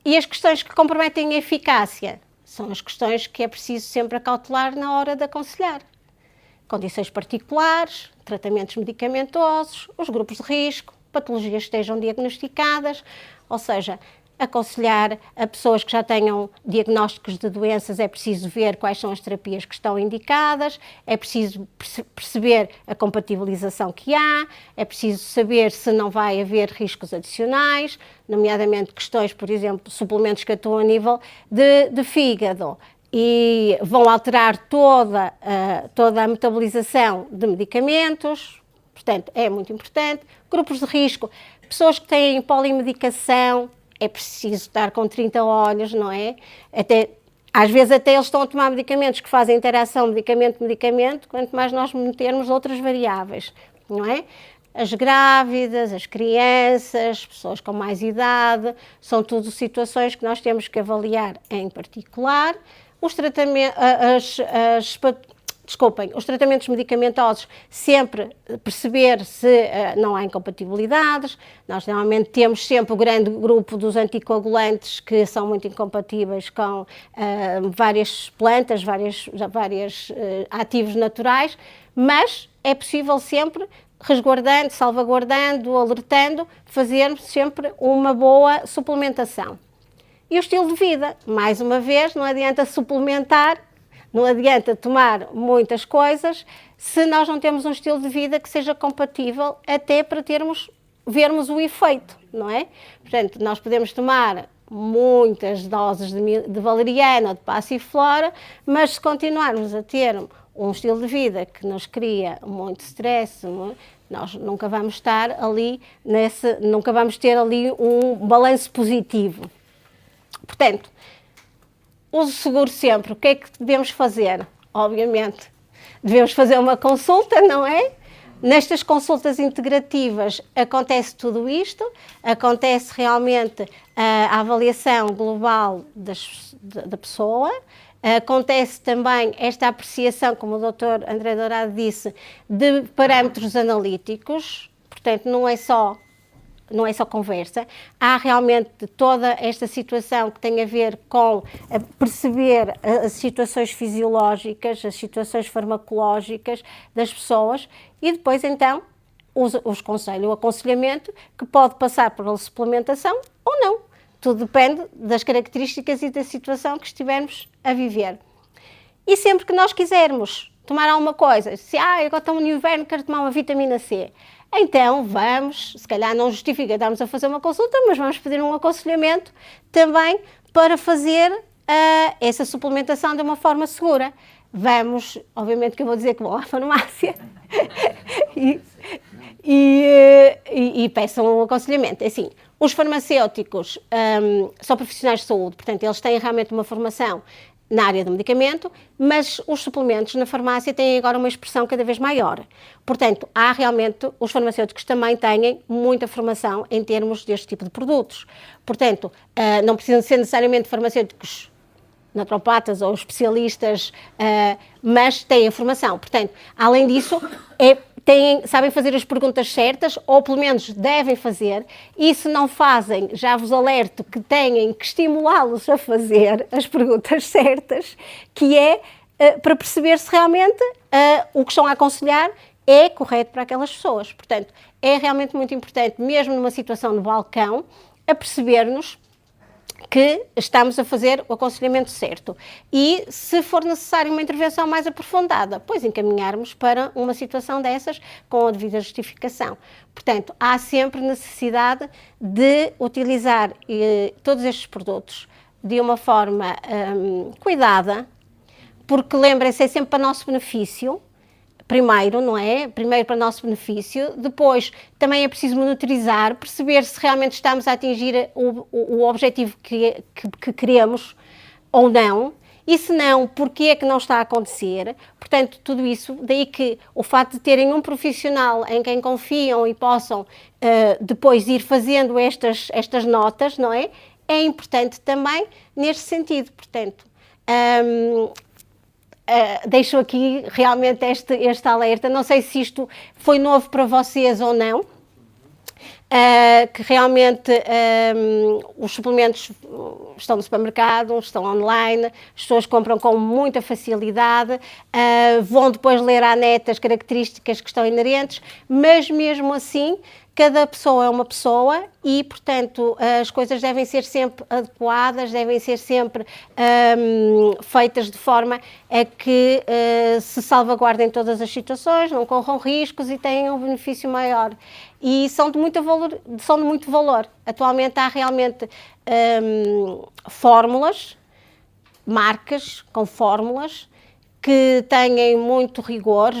E as questões que comprometem a eficácia são as questões que é preciso sempre acautelar na hora de aconselhar. Condições particulares, tratamentos medicamentosos, os grupos de risco, patologias que estejam diagnosticadas, ou seja, aconselhar a pessoas que já tenham diagnósticos de doenças, é preciso ver quais são as terapias que estão indicadas, é preciso perceber a compatibilização que há, é preciso saber se não vai haver riscos adicionais, nomeadamente questões, por exemplo, suplementos que atuam a nível de fígado e vão alterar toda a metabolização de medicamentos, portanto, é muito importante. Grupos de risco, pessoas que têm polimedicação, é preciso estar com 30 olhos, não é? Às vezes até eles estão a tomar medicamentos que fazem interação medicamento-medicamento, quanto mais nós metermos outras variáveis, não é? As grávidas, as crianças, pessoas com mais idade, são tudo situações que nós temos que avaliar em particular. Os tratamentos medicamentosos, sempre perceber se não há incompatibilidades. Nós normalmente temos sempre o grande grupo dos anticoagulantes que são muito incompatíveis com várias plantas, vários ativos naturais, mas é possível sempre, resguardando, salvaguardando, alertando, fazermos sempre uma boa suplementação. E o estilo de vida, mais uma vez, não adianta suplementar, não adianta tomar muitas coisas se nós não temos um estilo de vida que seja compatível até para vermos o efeito, não é? Portanto, nós podemos tomar muitas doses de valeriana ou de passiflora, mas se continuarmos a ter um estilo de vida que nos cria muito stress, nós nunca vamos estar ali nunca vamos ter ali um balanço positivo. Portanto, uso seguro sempre. O que é que devemos fazer? Obviamente, devemos fazer uma consulta, não é? Nestas consultas integrativas acontece tudo isto, acontece realmente a avaliação global da pessoa, acontece também esta apreciação, como o Dr. André Dourado disse, de parâmetros analíticos, portanto não é só conversa, há realmente toda esta situação que tem a ver com perceber as situações fisiológicas, as situações farmacológicas das pessoas e depois então os conselhos, o aconselhamento que pode passar por uma suplementação ou não. Tudo depende das características e da situação que estivermos a viver. E sempre que nós quisermos tomar alguma coisa, se agora estamos no inverno, quero tomar uma vitamina C, então vamos, se calhar não justifica estarmos a fazer uma consulta, mas vamos pedir um aconselhamento também para fazer essa suplementação de uma forma segura. Vamos, obviamente que eu vou dizer que vou à farmácia e peçam um aconselhamento. Assim, os farmacêuticos são profissionais de saúde, portanto eles têm realmente uma formação na área do medicamento, mas os suplementos na farmácia têm agora uma expressão cada vez maior. Portanto, há realmente, os farmacêuticos também têm muita formação em termos deste tipo de produtos. Portanto, não precisam ser necessariamente farmacêuticos naturopatas ou especialistas, mas têm a formação. Portanto, além disso, sabem fazer as perguntas certas, ou pelo menos devem fazer, e se não fazem, já vos alerto que têm que estimulá-los a fazer as perguntas certas, que é para perceber se realmente o que estão a aconselhar é correto para aquelas pessoas. Portanto, é realmente muito importante, mesmo numa situação de balcão, a perceber-nos que estamos a fazer o aconselhamento certo e, se for necessário uma intervenção mais aprofundada, pois encaminharmos para uma situação dessas com a devida justificação. Portanto, há sempre necessidade de utilizar todos estes produtos de uma forma cuidada, porque lembrem-se, é sempre para nosso benefício. Primeiro, não é? Primeiro para o nosso benefício, depois também é preciso monitorizar, perceber se realmente estamos a atingir o objetivo que queremos ou não, e se não, porque é que não está a acontecer. Portanto, tudo isso, daí que o facto de terem um profissional em quem confiam e possam depois ir fazendo estas notas, não é? É importante também neste sentido, portanto... deixo aqui realmente este alerta, não sei se isto foi novo para vocês ou não, que realmente os suplementos estão no supermercado, estão online, as pessoas compram com muita facilidade, vão depois ler à net as características que estão inerentes, mas mesmo assim, cada pessoa é uma pessoa e, portanto, as coisas devem ser sempre adequadas, devem ser sempre feitas de forma a que se salvaguardem todas as situações, não corram riscos e tenham um benefício maior. E são de muito valor. Atualmente há realmente fórmulas, marcas com fórmulas que têm muito rigor,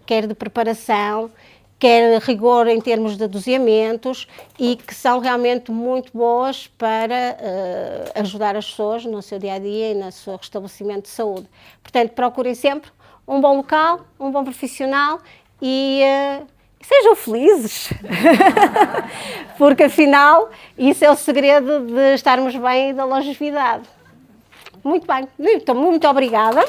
quer de preparação, quer rigor em termos de doseamentos e que são realmente muito boas para ajudar as pessoas no seu dia-a-dia e no seu restabelecimento de saúde. Portanto, procurem sempre um bom local, um bom profissional e sejam felizes, porque afinal isso é o segredo de estarmos bem e da longevidade. Muito bem, então muito obrigada.